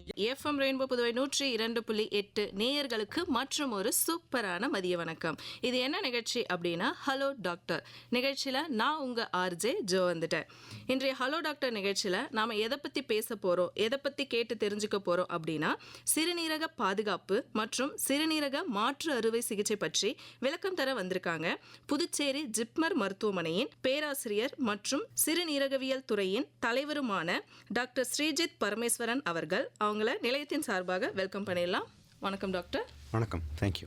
FM rainbow Puduvai 102.8 நேயர்களுக்கு மற்றும் ஒரு சூப்பரான மதிய வணக்கம். இது என்ன நிகழ்ச்சி அப்படின்னா ஹலோ டாக்டர் நிகழ்ச்சியில் நான் உங்கள் ஆர்ஜே ஜோ வந்துட்டேன். இன்றைய ஹலோ டாக்டர் நிகழ்ச்சியில் நாம் எதை பற்றி பேச போகிறோம், எதை பற்றி கேட்டு தெரிஞ்சுக்க போகிறோம் அப்படின்னா சிறுநீரக பாதுகாப்பு மற்றும் சிறுநீரக மாற்று அறுவை சிகிச்சை பற்றி விளக்கம் தர வந்திருக்காங்க புதுச்சேரி ஜிப்மர் மருத்துவமனையின் பேராசிரியர் மற்றும் சிறுநீரகவியல் துறையின் தலைவருமான டாக்டர் ஸ்ரீஜித் பரமேஸ்வரன் அவர்கள். அவங்கள நிலையத்தின் சார்பாக வெல்கம் பண்ணிடலாம். வணக்கம் டாக்டர். வணக்கம், தேங்க்யூ.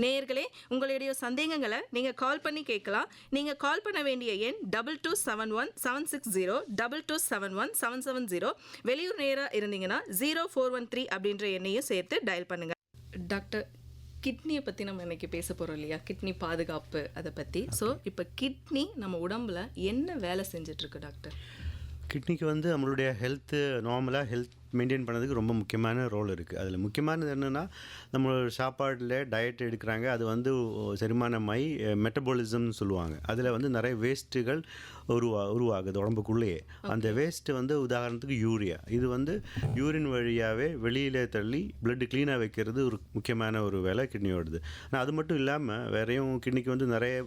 நேயர்களே, உங்களுடைய சந்தேகங்களை நீங்கள் கால் பண்ணி கேட்கலாம். நீங்கள் கால் பண்ண வேண்டிய எண் 2271-760 2271-770. வெளியூர் நேராக இருந்தீங்கன்னா 0413 அப்படின்ற எண்ணையும் சேர்த்து டயல் பண்ணுங்கள். டாக்டர், கிட்னியை பற்றி நம்ம இன்னைக்கு பேச போகிறோம் இல்லையா, கிட்னி பாதுகாப்பு அதை பற்றி. ஸோ இப்போ கிட்னி நம்ம உடம்புல என்ன வேலை செஞ்சிட்ருக்கு டாக்டர்? கிட்னிக்கு வந்து நம்மளுடைய நார்மலாக ஹெல்த் மெயின்டைன் பண்ணதுக்கு ரொம்ப முக்கியமான ரோல் இருக்குது. அதில் முக்கியமானது என்னென்னா, நம்மளோட சாப்பாட்டில் டயட் எடுக்கிறாங்க, அது வந்து செரிமானமாய் மெட்டபாலிசம்னு சொல்லுவாங்க. அதில் வந்து நிறைய வேஸ்ட்டுகள் உருவாகுது உடம்புக்குள்ளேயே. அந்த வேஸ்ட்டு வந்து உதாரணத்துக்கு யூரியா, இது வந்து யூரின் வழியாகவே வெளியில் தள்ளி பிளட்டு க்ளீனாக வைக்கிறது ஒரு முக்கியமான ஒரு வேலை கிட்னியோடது. ஆனால் அது மட்டும் இல்லாமல் வேறையும் கிட்னிக்கு வந்து நிறைய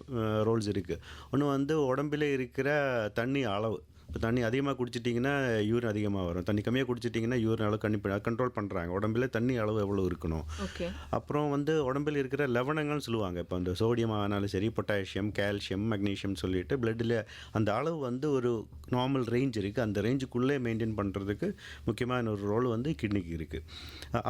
ரோல்ஸ் இருக்குது. ஒன்று வந்து உடம்பில் இருக்கிற தண்ணி அளவு. இப்போ தண்ணி அதிகமாக குடிச்சிட்டிங்கன்னா யூரின் அதிகமாக வரும், தண்ணி கம்மியாக குடிச்சிட்டிங்கன்னா யூரின் அளவு கண்ட்ரோல் பண்ணுறாங்க. உடம்பில் தண்ணி அளவு எவ்வளோ இருக்கணும். அப்புறம் வந்து உடம்பில் இருக்கிற லவணங்கள்னு சொல்லுவாங்க. இப்போ அந்த சோடியம் ஆனாலும் சரி, பொட்டாசியம், கால்சியம், மெக்னீஷியம் சொல்லிட்டு பிளட்டில் அந்த அளவு வந்து ஒரு நார்மல் ரேஞ்ச் இருக்குது. அந்த ரேஞ்சுக்குள்ளே மெயின்டைன் பண்ணுறதுக்கு முக்கியமான ஒரு ரோல் வந்து கிட்னிக்கு இருக்குது.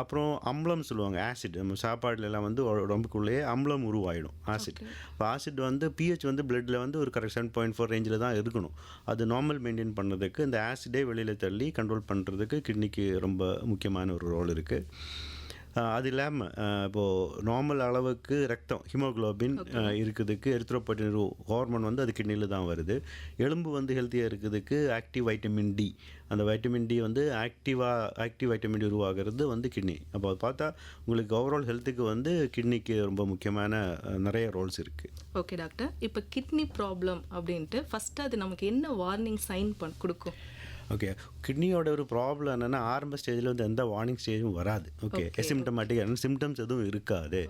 அப்புறம் அம்லம் சொல்லுவாங்க, ஆசிட். நம்ம சாப்பாடுலாம் வந்து உடம்புக்குள்ளேயே அம்லம் உருவாயிடும், ஆசிட். இப்போ ஆசிட் வந்து பிஹெச் வந்து பிளட்டில் வந்து ஒரு கரெக்ட் 7.4 ரேஞ்சில் தான் இருக்கணும். அது நார்மல் மெயின்டைன் பண்ணுறதுக்கு இந்த ஆசிடே வெளியில் தள்ளி கண்ட்ரோல் பண்ணுறதுக்கு கிட்னிக்கு ரொம்ப முக்கியமான ஒரு ரோல் இருக்குது. அது இல்லாமல் இப்போது நார்மல் அளவுக்கு ரத்தம் ஹீமோக்ளோபின் இருக்கிறதுக்கு எரித்ரோபொயட்டின் ஹார்மோன் வந்து அது கிட்னியில் தான் வருது. எலும்பு வந்து ஹெல்த்தியாக இருக்கிறதுக்கு ஆக்டிவ் வைட்டமின் டி, அந்த வைட்டமின் டி வந்து ஆக்டிவ் வைட்டமின் டி உருவாகிறது வந்து கிட்னி. அப்போ பார்த்தா உங்களுக்கு ஓவரால் ஹெல்த்துக்கு வந்து கிட்னிக்கு ரொம்ப முக்கியமான நிறைய ரோல்ஸ் இருக்குது. ஓகே டாக்டர், இப்போ கிட்னி ப்ராப்ளம் அப்படின்ட்டு ஃபஸ்ட்டு அது நமக்கு என்ன வார்னிங் சைன் கொடுக்கும்? ஓகே, கிட்னியோட ஒரு ப்ராப்ளம் என்னென்னா ஆரம்ப ஸ்டேஜில் வந்து எந்த வார்னிங் ஸ்டேஜும் வராது. ஓகே, சிம்டமேட்டிக் சிம்டம்ஸ் எதுவும் இருக்காது.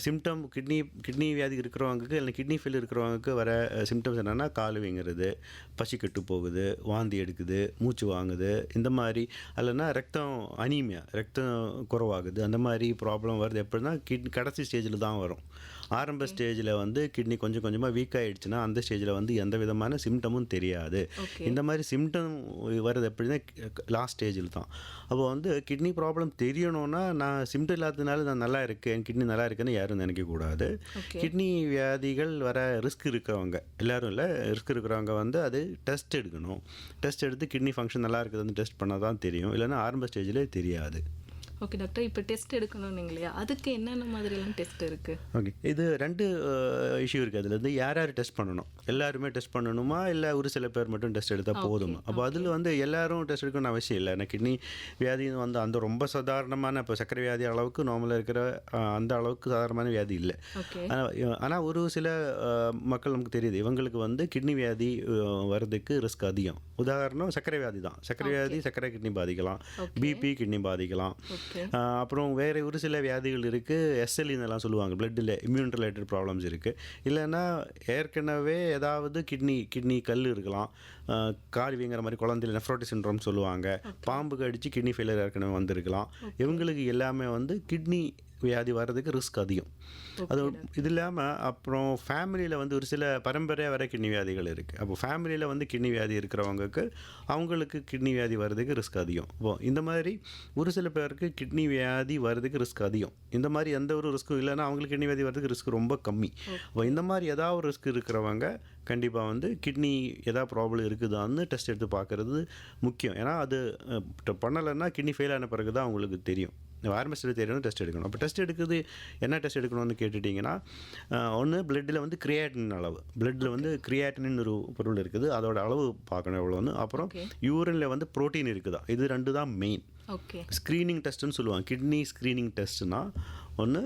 சிம்டம் கிட்னி வியாதி இருக்கிறவங்களுக்கு இல்லை கிட்னி ஃபெயில் இருக்கிறவங்களுக்கு வர சிம்டம்ஸ் என்னென்னா கால் வீங்கிறது, பசி கெட்டு போகுது, வாந்தி எடுக்குது, மூச்சு வாங்குது, இந்த மாதிரி. இல்லைன்னா அனீமியா, ரத்தம் குறைவாகுது, அந்த மாதிரி ப்ராப்ளம் வருது. எப்படின்னா கடைசி ஸ்டேஜில் தான் வரும். ஆரம்ப ஸ்டேஜில் வந்து கிட்னி கொஞ்சம் கொஞ்சமாக வீக் ஆகிடுச்சுன்னா அந்த ஸ்டேஜில் வந்து எந்த விதமான சிம்டமும் தெரியாது. இந்த மாதிரி சிம்டம் வர்றது எப்படின்னா லாஸ்ட் ஸ்டேஜில் தான். அப்போ வந்து கிட்னி ப்ராப்ளம் தெரியணும்னா நான் சிம்டம் இல்லாததுனால நான் நல்லா இருக்கேன், என் கிட்னி நல்லா இருக்குன்னு யாரும் நினைக்கக்கூடாது. கிட்னி வியாதிகள் வர ரிஸ்க் இருக்கிறவங்க, எல்லோரும் இல்லை, ரிஸ்க் இருக்கிறவங்க வந்து அது டெஸ்ட் எடுக்கணும். டெஸ்ட் எடுத்து கிட்னி ஃபங்க்ஷன் நல்லா இருக்குதுன்னு டெஸ்ட் பண்ணால் தான் தெரியும், இல்லைன்னா ஆரம்ப ஸ்டேஜில் தெரியாது. ஓகே டாக்டர், இப்போ டெஸ்ட் எடுக்கணும் இல்லையா, அதுக்கு என்னென்ன மாதிரிலாம் டெஸ்ட் இருக்குது? ஓகே, இது 2 இஷ்யூ இருக்குது. அதில் வந்து யார் டெஸ்ட் பண்ணணும், எல்லாருமே டெஸ்ட் பண்ணணுமா இல்லை ஒரு சில பேர் மட்டும் டெஸ்ட் எடுத்தால் போதுமா? அப்போ அதில் வந்து எல்லாரும் டெஸ்ட் எடுக்கணும்னு அவசியம் இல்லை. ஏன்னா கிட்னி வியாதி வந்து அந்த ரொம்ப சாதாரணமான, இப்போ சர்க்கரை வியாதி அளவுக்கு நார்மலாக இருக்கிற அந்த அளவுக்கு சாதாரணமான வியாதி இல்லை. ஆனால் ஒரு சில மக்கள் நமக்கு தெரியுது, இவங்களுக்கு வந்து கிட்னி வியாதி வர்றதுக்கு ரிஸ்க் அதிகம். உதாரணம் சர்க்கரை வியாதி தான். சர்க்கரை வியாதி சர்க்கரை கிட்னி பாதிக்கலாம், பிபி கிட்னி பாதிக்கலாம். அப்புறம் வேறு ஒரு சில வியாதிகள் இருக்குது, எஸ்எல்இன்னெல்லாம் சொல்லுவாங்க, பிளட்டில் இம்யூன் ரிலேட்டட் ப்ராப்ளம்ஸ் இருக்குது. இல்லைன்னா ஏற்கனவே ஏதாவது கிட்னி கல் இருக்கலாம், கால் வீங்கிற மாதிரி குழந்தையில் நெஃப்ரோட்டிக் சிண்ட்ரோம் சொல்லுவாங்க, பாம்பு கடிச்சு கிட்னி ஃபெயிலியர் ஏற்கனவே வந்திருக்கலாம். இவங்களுக்கு எல்லாமே வந்து கிட்னி வியாதி வர்றதுக்கு ரிஸ்க் அதிகம். அது இது இல்லாமல் அப்புறம் ஃபேமிலியில் வந்து ஒரு சில பரம்பரையாக வர கிட்னி வியாதிகள் இருக்குது. அப்போ ஃபேமிலியில் வந்து கிட்னி வியாதி இருக்கிறவங்களுக்கு அவங்களுக்கு கிட்னி வியாதி வர்றதுக்கு ரிஸ்க் அதிகம். இந்த மாதிரி ஒரு சில பேருக்கு கிட்னி வியாதி வர்றதுக்கு ரிஸ்க் அதிகம். இந்த மாதிரி எந்த ஒரு ரிஸ்க்கும் இல்லைன்னா அவங்களுக்கு கிட்னி வியாதி வர்றதுக்கு ரிஸ்க் ரொம்ப கம்மி. அப்போ இந்த மாதிரி ஏதாவது ஒரு ரிஸ்க் இருக்கிறவங்க கண்டிப்பாக வந்து கிட்னி ஏதாவது ப்ராப்ளம் இருக்குதான்னு டெஸ்ட் எடுத்து பார்க்குறது முக்கியம். ஏன்னா அது பண்ணலைன்னா கிட்னி ஃபெயில் ஆன பிறகு தான் அவங்களுக்கு தெரியும். ஆரம்ப ஸ்டேஜில் தெரியணும் டெஸ்ட் எடுக்கணும். அப்போ டெஸ்ட் எடுக்குது என்ன டெஸ்ட் எடுக்கணும்னு கேட்டுட்டிங்கன்னா, ஒன்று பிளட்டில் வந்து கிரியாட்டின் அளவு, பிளட்டில் வந்து கிரியாட்டின் ஒரு பொருள் இருக்குது, அதோட அளவு பார்க்கணும் எவ்வளோன்னு. அப்புறம் யூரினில் வந்து ப்ரோட்டீன் இருக்குதா, இது 2 தான் மெயின். ஸ்க்ரீனிங் டெஸ்ட்டுன்னு சொல்லுவாங்க. கிட்னி ஸ்க்ரீனிங் டெஸ்ட்னா ஒன்று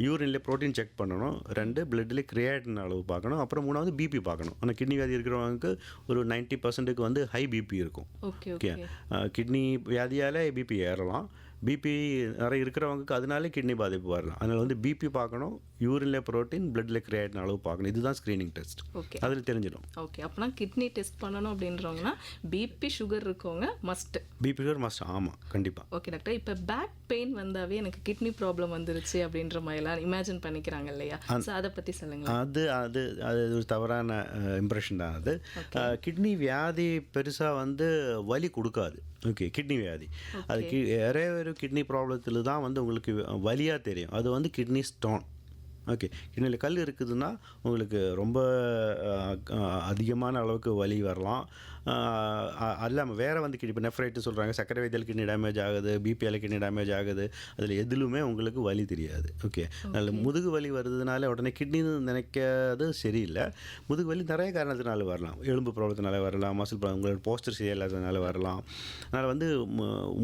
யூரின்ல புரோட்டீன் செக் பண்ணணும். 2 பிளட்ல கிரியாட்டின் அளவு பார்க்கணும். அப்புறம் 3வது பிபி பார்க்கணும். ஆனால் கிட்னி வியாதி இருக்கிறவங்களுக்கு ஒரு 90% வந்து ஹை பிபி இருக்கும். ஓகே ஓகே, ஓகே கிட்னி வியாதியால் பிபி ஏறலாம். பிபி நிறைய இருக்கிறவங்களுக்கு அதனாலே கிட்னி பாதிப்பு வரலாம். அதனால் வந்து பிபி பார்க்கணும், யூரினில் புரோட்டீன், பிளட்ல கிரியாட்டின் அளவு பார்க்கணும். இதுதான் ஸ்க்ரீனிங் டெஸ்ட். ஓகே அதில் தெரிஞ்சிடும். ஓகே. அப்போனா கிட்னி டெஸ்ட் பண்ணணும் அப்படின்றவங்கன்னா பிபி சுகர் இருக்கவங்க மஸ்ட். BP sugar must. ஆமாம், கண்டிப்பாக. Okay doctor. இப்போ பேக் பெயின் வந்தாவே எனக்கு கிட்னி ப்ராப்ளம் வந்துருச்சு அப்படின்ற மாதிரிலாம் இமேஜின் பண்ணிக்கிறாங்க இல்லையா? ஸோ அதை பற்றி சொல்லுங்களேன். அது அது அது ஒரு தவறான இம்ப்ரெஷன் தான் அது. கிட்னி வியாதி பெருசாக வந்து வலி கொடுக்காது. ஓகே, கிட்னி வியாதி அது நிறைய ஒரு கிட்னி ப்ராப்ளத்தில் தான் வந்து உங்களுக்கு வலியாக தெரியும். அது வந்து கிட்னி ஸ்டோன். ஓகே, கிட்னியில் கல் இருக்குதுன்னா உங்களுக்கு ரொம்ப அதிகமான அளவுக்கு வலி வரலாம். அல்லாமல் வேறு வந்து கிட்னி இப்போ நெஃப்ரைட்டு சொல்கிறாங்க, சர்க்கரை வியாதியால் கிட்னி டேமேஜ் ஆகுது, பிபியால் கிட்னி டேமேஜ் ஆகுது. அதில் எதிலுமே உங்களுக்கு வலி தெரியாது. ஓகே, அதில் முதுகு வலி வருதுனால உடனே கிட்னின்னு நினைக்காது சரியில்லை. முதுகு வலி நிறைய காரணத்தினால வரலாம். எலும்பு ப்ராப்ளத்தினால வரலாம், மசில் ப்ராப்ளம், உங்களோட போஸ்டர் சரியில்லாததுனால வரலாம். அதனால் வந்து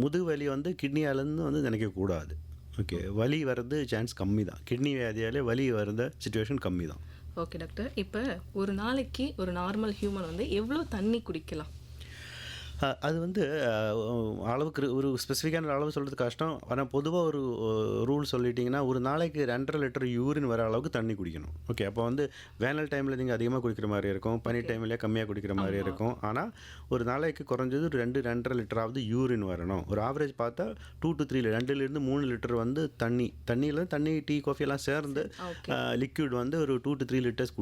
முதுகு வலி வந்து கிட்னியாலேருந்து வந்து நினைக்கக்கூடாது. ஓகே, வலி வர்றது சான்ஸ் கம்மி தான். கிட்னி வியாதியாலே வலி வர்ற சிச்சுவேஷன் கம்மி தான். Okay doctor. இப்போ ஒரு நாளைக்கு ஒரு நார்மல் ஹியூமன் வந்து எவ்வளோ தண்ணி குடிக்கலாம்? அது வந்து அளவுக்கு ஒரு ஸ்பெசிஃபிக்கான அளவு சொல்கிறது கஷ்டம். ஆனால் பொதுவாக ஒரு ரூல் சொல்லிட்டிங்கன்னா ஒரு நாளைக்கு 2.5 லிட்டர் யூரின் வர அளவுக்கு தண்ணி குடிக்கணும். ஓகே, அப்போ வந்து வேனல் டைமில் நீங்கள் அதிகமாக குடிக்கிற மாதிரி இருக்கும், பனி டைம்லேயே கம்மியாக குடிக்கிற மாதிரி இருக்கும். ஆனால் ஒரு நாளைக்கு குறைஞ்சது 2-2.5 லிட்டராவது யூரின் வரணும். ஒரு ஆவரேஜ் பார்த்தா 2 to 3 2லேருந்து 3 லிட்டர் வந்து தண்ணி டீ காஃபி எல்லாம் சேர்ந்து லிக்விட் வந்து ஒரு 2 to 3 லிட்டர்ஸ்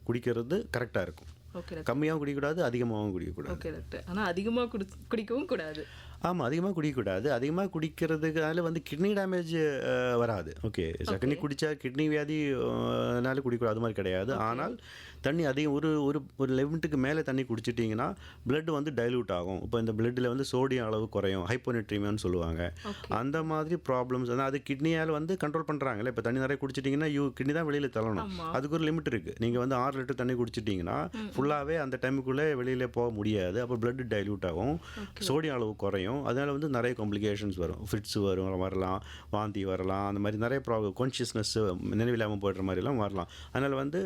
குடிக்கிறது கரெக்டாக இருக்கும். ஓகே, கம்மியாகவும் குடிக்கக்கூடாது, அதிகமாகவும் குடிக்கக்கூடாது. Okay doctor. ஆனால் அதிகமாக குடிக்கவும் கூடாது. ஆமாம், அதிகமாக குடிக்கக்கூடாது. அதிகமாக குடிக்கிறதுனால வந்து கிட்னி டேமேஜ் வராது. ஓகே, கிட்னி குடித்தா கிட்னி வியாதினால குடிக்கூடாது, அது மாதிரி கிடையாது. ஆனால் தண்ணி அதிகம் ஒரு ஒரு ஒரு லிமிட்டுக்கு மேலே தண்ணி குடிச்சிட்டிங்கன்னா பிளட் வந்து டைல்யூட் ஆகும். இப்போ இந்த பிளட்டில் வந்து சோடியம் அளவு குறையும், ஹைப்போனட்ரிமியான்னு சொல்லுவாங்க. அந்த மாதிரி ப்ராப்ளம்ஸ் வந்து அது கிட்னியால் வந்து கண்ட்ரோல் பண்ணுறாங்களே. இப்போ தண்ணி நிறைய குடிச்சிட்டிங்கன்னா கிட்னி தான் வெளியில் தள்ளணும். அதுக்கு ஒரு லிமிட் இருக்குது. நீங்கள் வந்து 6 லிட்டர் தண்ணி குடிச்சிட்டிங்கன்னா ஃபுல்லாகவே அந்த டைமுக்குள்ளே வெளியில் போக முடியாது. அப்போ பிளட் டைல்யூட் ஆகும், சோடியம் அளவு குறையும். அதனால் வந்து நிறைய காம்ப்ளிகேஷன்ஸ் வரும். ஃபிட்ஸ் வரலாம், வாந்தி வரலாம், அந்த மாதிரி நிறைய ப்ராப்ளம், கான்ஷியஸ்னஸ் நினைவில்லாமல் போய்டுற மாதிரிலாம் வரலாம். அதனால் வந்து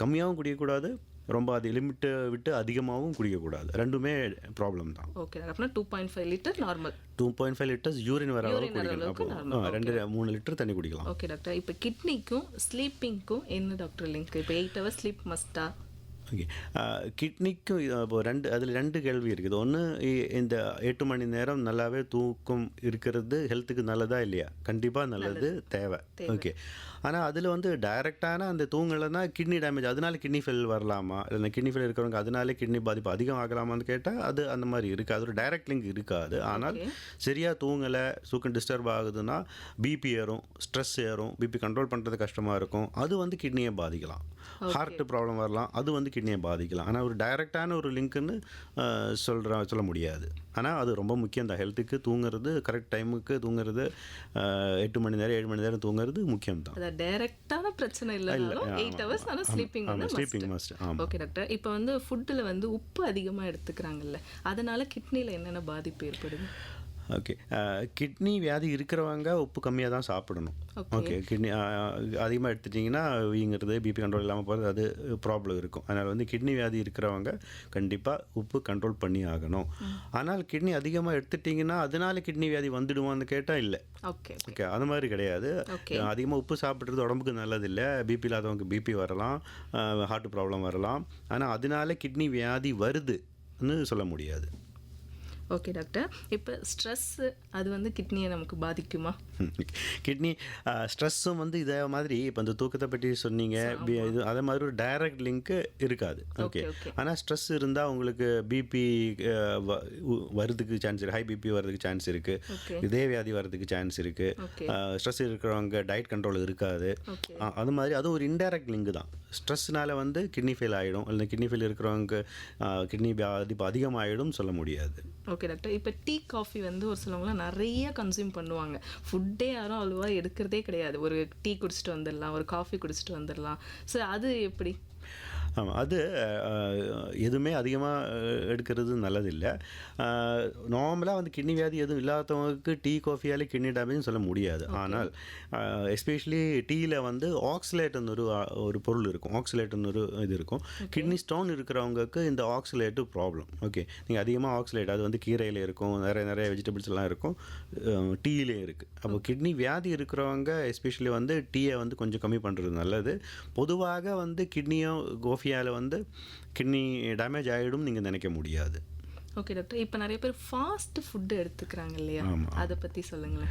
கம்மியாகவும் குடிக்கக்கூடாது, ரொம்ப லிமிட்டை விட்டு அதிகமாகவும் குடிக்கக்கூடாது. ரெண்டுமே ப்ராப்ளம் தான். ஓகே, அப்படின்னா 2.5 லிட்டர் நார்மல். 2.5 லிட்டர்ஸ் யூரின் வர அளவுக்கு குடிக்கணும். அப்போ 2-3 லிட்டர் தண்ணி குடிக்கலாம். Okay doctor. இப்போ கிட்னிக்கும் ஸ்லீப்பிங்க்கும் என்ன டாக்டர் லிங்க்? இப்போ 8 ஹவர்ஸ் ஸ்லீப் மஸ்டா? ஓகே, கிட்னிக்கும் இப்போ அதில் 2 கேள்வி இருக்குது. ஒன்று, இந்த 8 மணி நேரம் நல்லாவே தூக்கம் இருக்கிறது ஹெல்த்துக்கு நல்லதா இல்லையா? கண்டிப்பாக நல்லது, தேவை. ஓகே, ஆனால் அதில் வந்து டைரெக்டான அந்த தூங்கலைன்னா கிட்னி டேமேஜ், அதனால கிட்னி ஃபெயில் வரலாமா, இல்லை கிட்னி ஃபெயில் இருக்கிறவங்க அதனாலே கிட்னி பாதிப்பு அதிகம் ஆகலாமான்னு கேட்டால் அது அந்த மாதிரி இருக்காது. ஒரு டைரக்ட் லிங்க் இருக்காது. ஆனால் சரியாக தூங்கலை, தூக்கம் டிஸ்டர்ப் ஆகுதுன்னா பிபி ஏறும், ஸ்ட்ரெஸ் ஏறும், பிபி கண்ட்ரோல் பண்ணுறது கஷ்டமாக இருக்கும். அது வந்து கிட்னியை பாதிக்கலாம். ஹார்ட் ப்ராப்ளம் வரலாம், அது வந்து கிட்னியை பாதிக்கலாம். ஆனால் ஒரு டைரெக்டான ஒரு லிங்க்குன்னு சொல்ல முடியாது. ஆனால் அது ரொம்ப முக்கியம் தான் ஹெல்த்துக்கு. தூங்குறது கரெக்ட் டைமுக்கு தூங்குறது, 8 மணி நேரம் 7 மணி நேரம் தூங்குறது முக்கியம் தான். டைரக்டான பிரச்சனை இல்லைனாலும் 8 ஹவர்ஸ் ஆனால் ஸ்லீப்பிங் மஸ்ட். Okay doctor. இப்போ வந்து ஃபுட்டில் வந்து உப்பு அதிகமாக எடுத்துக்கிறாங்கல்ல, அதனால கிட்னியில் என்னென்ன பாதிப்பு ஏற்படுது? ஓகே, கிட்னி வியாதி இருக்கிறவங்க உப்பு கம்மியாக தான் சாப்பிடணும். ஓகே, கிட்னி அதிகமாக எடுத்துட்டிங்கன்னா வீங்கிறது, பிபி கண்ட்ரோல் இல்லாமல் போகிறது, அது ப்ராப்ளம் இருக்கும். அதனால் வந்து கிட்னி வியாதி இருக்கிறவங்க கண்டிப்பாக உப்பு கண்ட்ரோல் பண்ணி ஆகணும். ஆனால் கிட்னி அதிகமாக எடுத்துட்டிங்கன்னா அதனால கிட்னி வியாதி வந்துடுவான்னு கேட்டால் இல்லை. ஓகே, அது மாதிரி கிடையாது. அதிகமாக உப்பு சாப்பிட்றது உடம்புக்கு நல்லதில்லை. பிபி இல்லாதவங்க பிபி வரலாம், ஹார்ட் ப்ராப்ளம் வரலாம். ஆனால் அதனால கிட்னி வியாதி வருதுன்னு சொல்ல முடியாது. Okay doctor. இப்போ ஸ்ட்ரெஸ்ஸு அது வந்து கிட்னியை நமக்கு பாதிக்குமா? கிட்னி ஸ்ட்ரெஸ்ஸும் வந்து இதே மாதிரி இப்போ இந்த தூக்கத்தை பற்றி சொன்னீங்க, இது அதே மாதிரி ஒரு டைரக்ட் லிங்க்கு இருக்காது. ஓகே, ஆனால் ஸ்ட்ரெஸ் இருந்தால் உங்களுக்கு பிபி வரதுக்கு சான்ஸ் இருக்குது, ஹை பிபி வரதுக்கு சான்ஸ் இருக்குது, இதய வியாதி வரதுக்கு சான்ஸ் இருக்குது. ஸ்ட்ரெஸ் இருக்கிறவங்க டயட் கண்ட்ரோல் இருக்காது. அது மாதிரி அது ஒரு இன்டைரக்ட் லிங்க் தான். ஸ்ட்ரெஸ்னால வந்து கிட்னி ஃபெயில் ஆகிடும், இல்லை கிட்னி ஃபெயில் இருக்கிறவங்க கிட்னி பாதிப்பு அதிகமாகிடும் சொல்ல முடியாது. Okay doctor. இப்போ டீ காஃபி வந்து ஒரு சிலவங்களாம் நிறைய கன்சியூம் பண்ணுவாங்க. ஃபுட்டே யாரும் அவ்வளோவா எடுக்கிறதே கிடையாது. ஒரு டீ குடிச்சிட்டு வந்துடலாம், ஒரு காஃபி குடிச்சிட்டு வந்துடலாம். ஸோ அது எப்படி? ஆமா. அது எதுவுமே அதிகமாக எடுக்கிறது நல்லதில்லை. நார்மலாக வந்து கிட்னி வியாதி எதுவும் இல்லாதவங்களுக்கு டீ காஃபியாலே கிட்னி டேமேஜ்னு சொல்ல முடியாது. ஆனால் எஸ்பெஷலி டீயில் வந்து ஆக்சலேட்னு ஒரு பொருள் இருக்கும். ஆக்சலேட்னு ஒரு இது இருக்கும். கிட்னி ஸ்டோன் இருக்கிறவங்களுக்கு இந்த ஆக்சலேட்டு ப்ராப்ளம். ஓகே, நீங்கள் அதிகமாக ஆக்சலேட் அது வந்து கீரையில் இருக்கும், நிறைய வெஜிடபிள்ஸ் எல்லாம் இருக்கும், டீயிலே இருக்குது. அப்போ கிட்னி வியாதி இருக்கிறவங்க எஸ்பெஷலி வந்து டீயை வந்து கொஞ்சம் கம்மி பண்ணுறது நல்லது. பொதுவாக வந்து கிட்னியோ கோஃபியால் வந்து கிட்னி டேமேஜ் ஆகிடும் நீங்கள் நினைக்க முடியாது. ஓகே டாக்டர், இப்போ நிறைய பேர் ஃபாஸ்ட் ஃபுட்டு எடுத்துக்கிறாங்க இல்லையா, ஆமாம். அதை பற்றி சொல்லுங்களேன்.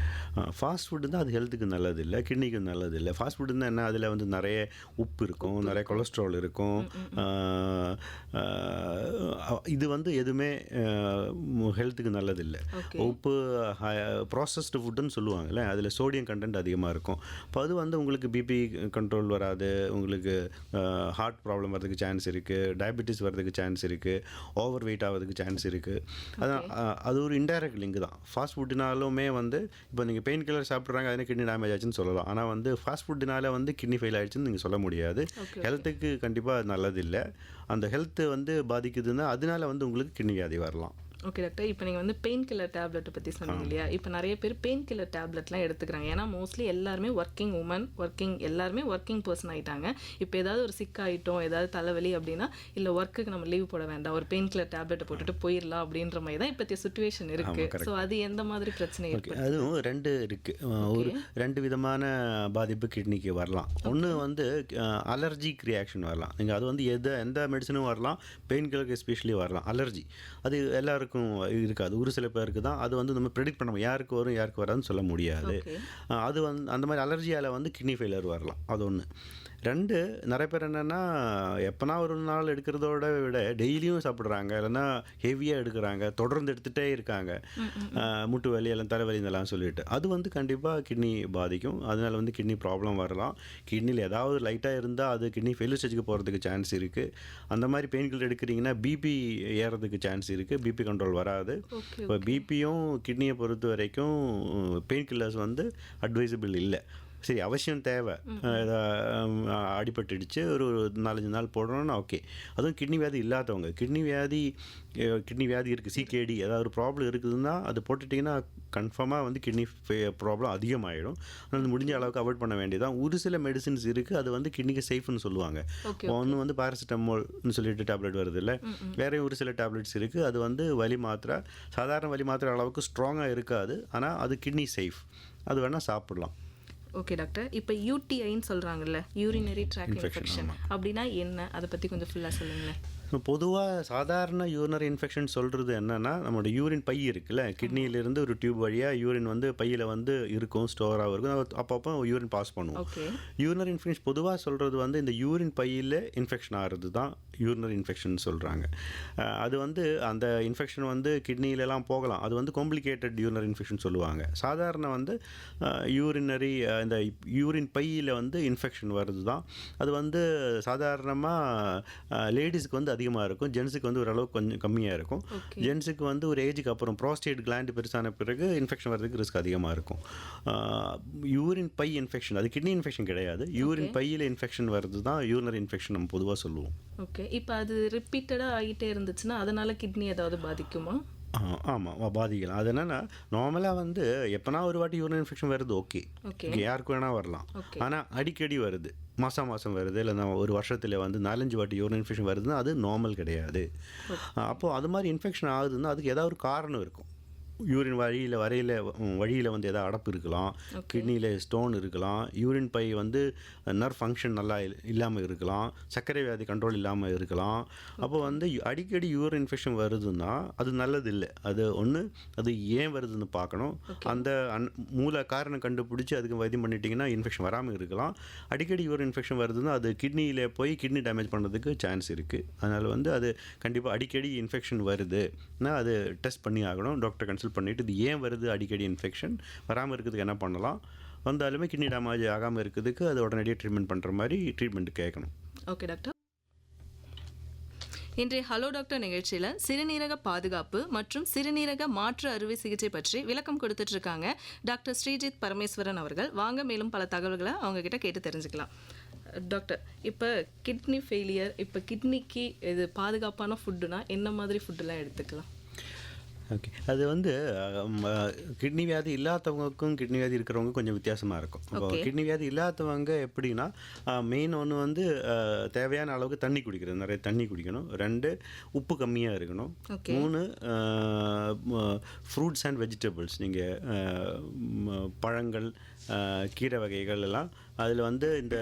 ஃபாஸ்ட் ஃபுட்டு தான் அது ஹெல்த்துக்கு நல்லது இல்லை, கிட்னிக்கு நல்லது இல்லை. ஃபாஸ்ட் ஃபுட்டுன்னா என்ன, அதில் வந்து நிறைய உப்பு இருக்கும், நிறைய கொலஸ்ட்ரால் இருக்கும். இது வந்து எதுவுமே ஹெல்த்துக்கு நல்லதில்லை. உப்பு ப்ராசஸ்டு ஃபுட்டுன்னு சொல்லுவாங்கள்ல, அதில் சோடியம் கண்டென்ட் அதிகமாக இருக்கும். இப்போ அது வந்து உங்களுக்கு பிபி கண்ட்ரோல் வராது, உங்களுக்கு ஹார்ட் ப்ராப்ளம் வரதுக்கு சான்ஸ் இருக்குது, டயபெட்டிஸ் வரதுக்கு சான்ஸ் இருக்குது, ஓவர் வெயிட் ஆகிறதுக்கு சான்ஸ் இருக்குது. அதான் அது ஒரு இன்டைரக்ட் லிங்க் தான். ஃபாஸ்ட் ஃபுட்டுனாலுமே வந்து இப்போ நீங்கள் பெயின் கில்லர் சாப்பிட்றாங்க, அதனால் கிட்னி டேமேஜ் ஆச்சுன்னு சொல்லலாம். ஆனால் வந்து ஃபாஸ்ட் ஃபுட்டுனால வந்து கிட்னி ஃபெயில் ஆகிடுச்சுன்னு நீங்கள் சொல்ல முடியாது. ஹெல்த்துக்கு கண்டிப்பாக நல்லதில்லை. அந்த ஹெல்த்து வந்து பாதிக்குதுன்னா அதனால வந்து உங்களுக்கு கிட்னி வியாதி வரலாம். ஓகே டாக்டர், இப்போ நீங்கள் வந்து பெயின் கில்லர் டேப்லெட்டை பற்றி சொன்னீங்க இல்லையா, இப்போ நிறைய பேர் பெயின் கில்லர் டேப்லெட்லாம் எடுத்துக்கிறாங்க. ஏன்னா மோஸ்ட்லி எல்லாருமே எல்லாருமே ஒர்க்கிங் பர்சன் ஆகிட்டாங்க. இப்போ ஏதாவது ஒரு சிக் ஆகிட்டோம், ஏதாவது தலைவலி அப்படின்னா, இல்லை ஒர்க்குக்கு நம்ம லீவ் போட வேண்டாம், ஒரு பெயின் கில்லர் டேப்லெட்டை போட்டுட்டு போயிடலாம் அப்படின்ற மாதிரி தான் இப்போதைய சுச்சுவேஷன் இருக்குது. ஸோ அது எந்த மாதிரி பிரச்சனை இருக்குது? அதுவும் ரெண்டு இருக்குது. ஒரு ரெண்டு விதமான பாதிப்பு கிட்னிக்கு வரலாம். ஒன்று வந்து அலர்ஜிக் ரியாக்ஷன் வரலாம். நீங்கள் அது வந்து எந்த மெடிசனும் வரலாம், பெயின் கில்லருக்கு எஸ்பெஷலி வரலாம். அலர்ஜி அது எல்லாருக்கும் இருக்காது, ஒரு சில பேருக்கு தான். அது வந்து நம்ம ப்ரெடிக்ட் பண்ண யாருக்கு வரும் யாருக்கு வராதுன்னு சொல்ல முடியாது. அது வந்து அந்த மாதிரி அலர்ஜியால் வந்து கிட்னி ஃபெயிலியர் வரலாம். அது ஒன்று. ரெண்டு, நிறைய பேர் என்னென்னா எப்போனா ஒரு நாள் எடுக்கிறதோட விட டெய்லியும் சாப்பிட்றாங்க, இல்லைன்னா ஹெவியாக எடுக்கிறாங்க, தொடர்ந்து எடுத்துகிட்டே இருக்காங்க, முட்டு வலி எல்லாம் தலைவலி இதெல்லாம் சொல்லிட்டு, அது வந்து கண்டிப்பாக கிட்னி பாதிக்கும். அதனால் வந்து கிட்னி ப்ராப்ளம் வரலாம். கிட்னியில் ஏதாவது லைட்டாக இருந்தால் அது கிட்னி ஃபெயிலியர் ஸ்டேஜுக்கு போகிறதுக்கு சான்ஸ் இருக்குது. அந்த மாதிரி பெயின் கில்லர் எடுக்கிறீங்கன்னா பிபி ஏறதுக்கு சான்ஸ் இருக்குது, பிபி கண்ட்ரோல் வராது. இப்போ பிபியும் கிட்னியை பொறுத்த வரைக்கும் பெயின் கில்லர்ஸ் வந்து அட்வைசபிள் இல்லை. சரி, அவசியம் தேவை, அடிபட்டுடுச்சு ஒரு 4-5 நாள் போடணும்னா ஓகே. அதுவும் கிட்னி வியாதி இல்லாதவங்க, கிட்னி வியாதி இருக்குது, சிகேடி ஏதாவது ஒரு ப்ராப்ளம் இருக்குதுன்னா அது போட்டுட்டிங்கன்னா கன்ஃபார்மாக வந்து கிட்னி ப்ராப்ளம் அதிகமாகிடும். அது முடிஞ்ச அளவுக்கு அவாய்ட் பண்ண வேண்டியதான். ஒரு சில மெடிசின்ஸ் இருக்குது, அது வந்து கிட்னிக்கு சேஃப்னு சொல்லுவாங்க. ஒன்று வந்து பாராசிட்டமால்னு சொல்லிட்டு டேப்லெட் வருது இல்லை, வேற ஒரு சில டேப்லெட்ஸ் இருக்குது. அது வந்து வலி மாத்திரை, சாதாரண வலி மாத்திரை அளவுக்கு ஸ்ட்ராங்காக இருக்காது, ஆனால் அது கிட்னி சேஃப், அது வேணால் சாப்பிடலாம். ஓகே டாக்டர், இப்போ யூடிஐன்னு சொல்கிறாங்கல்ல, யூரினரி ட்ராக்ட் இன்ஃபெக்ஷன் அப்படின்னா என்ன, அதை பற்றி கொஞ்சம் ஃபுல்லாக சொல்லுங்களேன். பொதுவாக சாதாரண யூரினரி இன்ஃபெக்ஷன் சொல்கிறது என்னென்னா, நம்மளோட யூரின் பை இருக்குல்ல, கிட்னியிலேருந்து ஒரு டியூப் வழியாக யூரின் வந்து பையில் வந்து இருக்கும், ஸ்டோராக இருக்கும், அப்பப்போ யூரின் பாஸ் பண்ணுவோம். யூரினரி இன்ஃபெக்ஷன் பொதுவாக சொல்கிறது வந்து இந்த யூரின் பையில் இன்ஃபெக்ஷன் ஆகிறது தான் யூரினரி இன்ஃபெக்ஷன் சொல்கிறாங்க. அது வந்து அந்த இன்ஃபெக்ஷன் வந்து கிட்னியிலலாம் போகலாம், அது வந்து காம்ப்ளிகேட்டட் யூரினரி இன்ஃபெக்ஷன் சொல்லுவாங்க. சாதாரண வந்து இந்த யூரின் பையில் வந்து இன்ஃபெக்ஷன் வருது தான். அது வந்து சாதாரணமாக லேடிஸ்க்கு வந்து அதிகமாக இருக்கும், ஜென்ஸுக்கு வந்து ஓரளவுக்கு கொஞ்சம் கம்மியாக இருக்கும். ஜென்ஸுக்கு வந்து ஒரு ஏஜுக்கு அப்புறம் ப்ராஸ்டேட் கிளாண்ட் பெருசான பிறகு இன்ஃபெக்ஷன் வரதுக்கு ரிஸ்க் அதிகமாக இருக்கும். யூரின் பை இன்ஃபெக்ஷன் அது கிட்னி இன்ஃபெக்ஷன் கிடையாது, யூரின் பையில் இன்ஃபெக்ஷன் வருது தான் யூரினரி இன்ஃபெக்ஷன் நம்ம பொதுவாக சொல்லுவோம். ஓகே, இப்போ அது ரிப்பீட்டடாக ஆகிட்டே இருந்துச்சுன்னா அதனால் கிட்னி ஏதாவது பாதிக்குமா? ஆமாம், பாதிக்கலாம். அது என்னென்னா, நார்மலாக வந்து எப்போனா ஒரு வாட்டி யூரின் இன்ஃபெக்ஷன் வருது, ஓகே, யாருக்கு வேணால் வரலாம். ஆனால் அடிக்கடி வருது, மாதம் வருது, இல்லை ஒரு வருஷத்தில் வந்து 4-5 வாட்டி யூரின் இன்ஃபெக்ஷன் வருதுன்னா அது நார்மல் கிடையாது. அப்போது அது மாதிரி இன்ஃபெக்ஷன் ஆகுதுன்னா அதுக்கு ஏதாவது ஒரு காரணம் இருக்கும். யூரின் வழியில் வந்து எதாவது அடப்பு இருக்கலாம், கிட்னியில் ஸ்டோன் இருக்கலாம், யூரின் பை வந்து நர்வ் ஃபங்க்ஷன் நல்லா இல்லாமல் இருக்கலாம், சர்க்கரை வியாதி கண்ட்ரோல் இல்லாமல் இருக்கலாம். அப்போ வந்து அடிக்கடி யூரின் இன்ஃபெக்ஷன் வருதுன்னா அது நல்லது இல்லை. அது ஒன்று, அது ஏன் வருதுன்னு பார்க்கணும். அந்த மூல காரணம் கண்டுபிடிச்சி அதுக்கு வைத்தியம் பண்ணிட்டீங்கன்னா இன்ஃபெக்ஷன் வராமல் இருக்கலாம். அடிக்கடி யூரின் இன்ஃபெக்ஷன் வருதுன்னா அது கிட்னியில் போய் கிட்னி டேமேஜ் பண்ணுறதுக்கு சான்ஸ் இருக்குது. அதனால் வந்து அது கண்டிப்பாக அடிக்கடி இன்ஃபெக்ஷன் வருதுன்னா அது டெஸ்ட் பண்ணி ஆகணும், டாக்டர் கன்சல்ட் பண்ணிவிட்டு இது ஏன் வருது அடிக்கடி இன்ஃபெக்ஷன், வராமல் இருக்கிறதுக்கு என்ன பண்ணலாம், வந்தாலுமே கிட்னி டேமேஜ் ஆகாமல் இருக்கிறதுக்கு அது உடனடியாக ட்ரீட்மெண்ட் பண்ணுற மாதிரி ட்ரீட்மெண்ட் கேட்கணும். ஓகே டாக்டர், இன்றைய ஹலோ டாக்டர் நிகழ்ச்சியில் சிறுநீரக பாதுகாப்பு மற்றும் சிறுநீரக மாற்று அறுவை சிகிச்சை பற்றி விளக்கம் கொடுத்துட்டு இருக்காங்க டாக்டர் ஸ்ரீஜித் பரமேஸ்வரன் அவர்கள். வாங்க மேலும் பல தகவல்களை அவங்க கிட்ட கேட்டு தெரிஞ்சுக்கலாம். டாக்டர், இப்போ கிட்னி ஃபெயிலியர், இப்போ கிட்னிக்கு இது பாதுகாப்பான ஃபுட்டுனா என்ன மாதிரி ஃபுட்டுலாம் எடுத்துக்கலாம்? ஓகே. அது வந்து கிட்னி வியாதி இல்லாதவங்களுக்கும் கிட்னி வியாதி இருக்கிறவங்க கொஞ்சம் வித்தியாசமாக இருக்கும். இப்போ ஓகே. கிட்னி வியாதி இல்லாதவங்க எப்படின்னா, மெயின் ஒன்று வந்து தேவையான அளவுக்கு தண்ணி குடிக்கிறது, நிறைய தண்ணி குடிக்கணும். 2 உப்பு கம்மியாக இருக்கணும். ஓகே. 3 ஃப்ரூட்ஸ் அண்ட் வெஜிடபிள்ஸ், நீங்கள் பழங்கள், கீரை வகைகள் எல்லாம் அதில் வந்து இந்த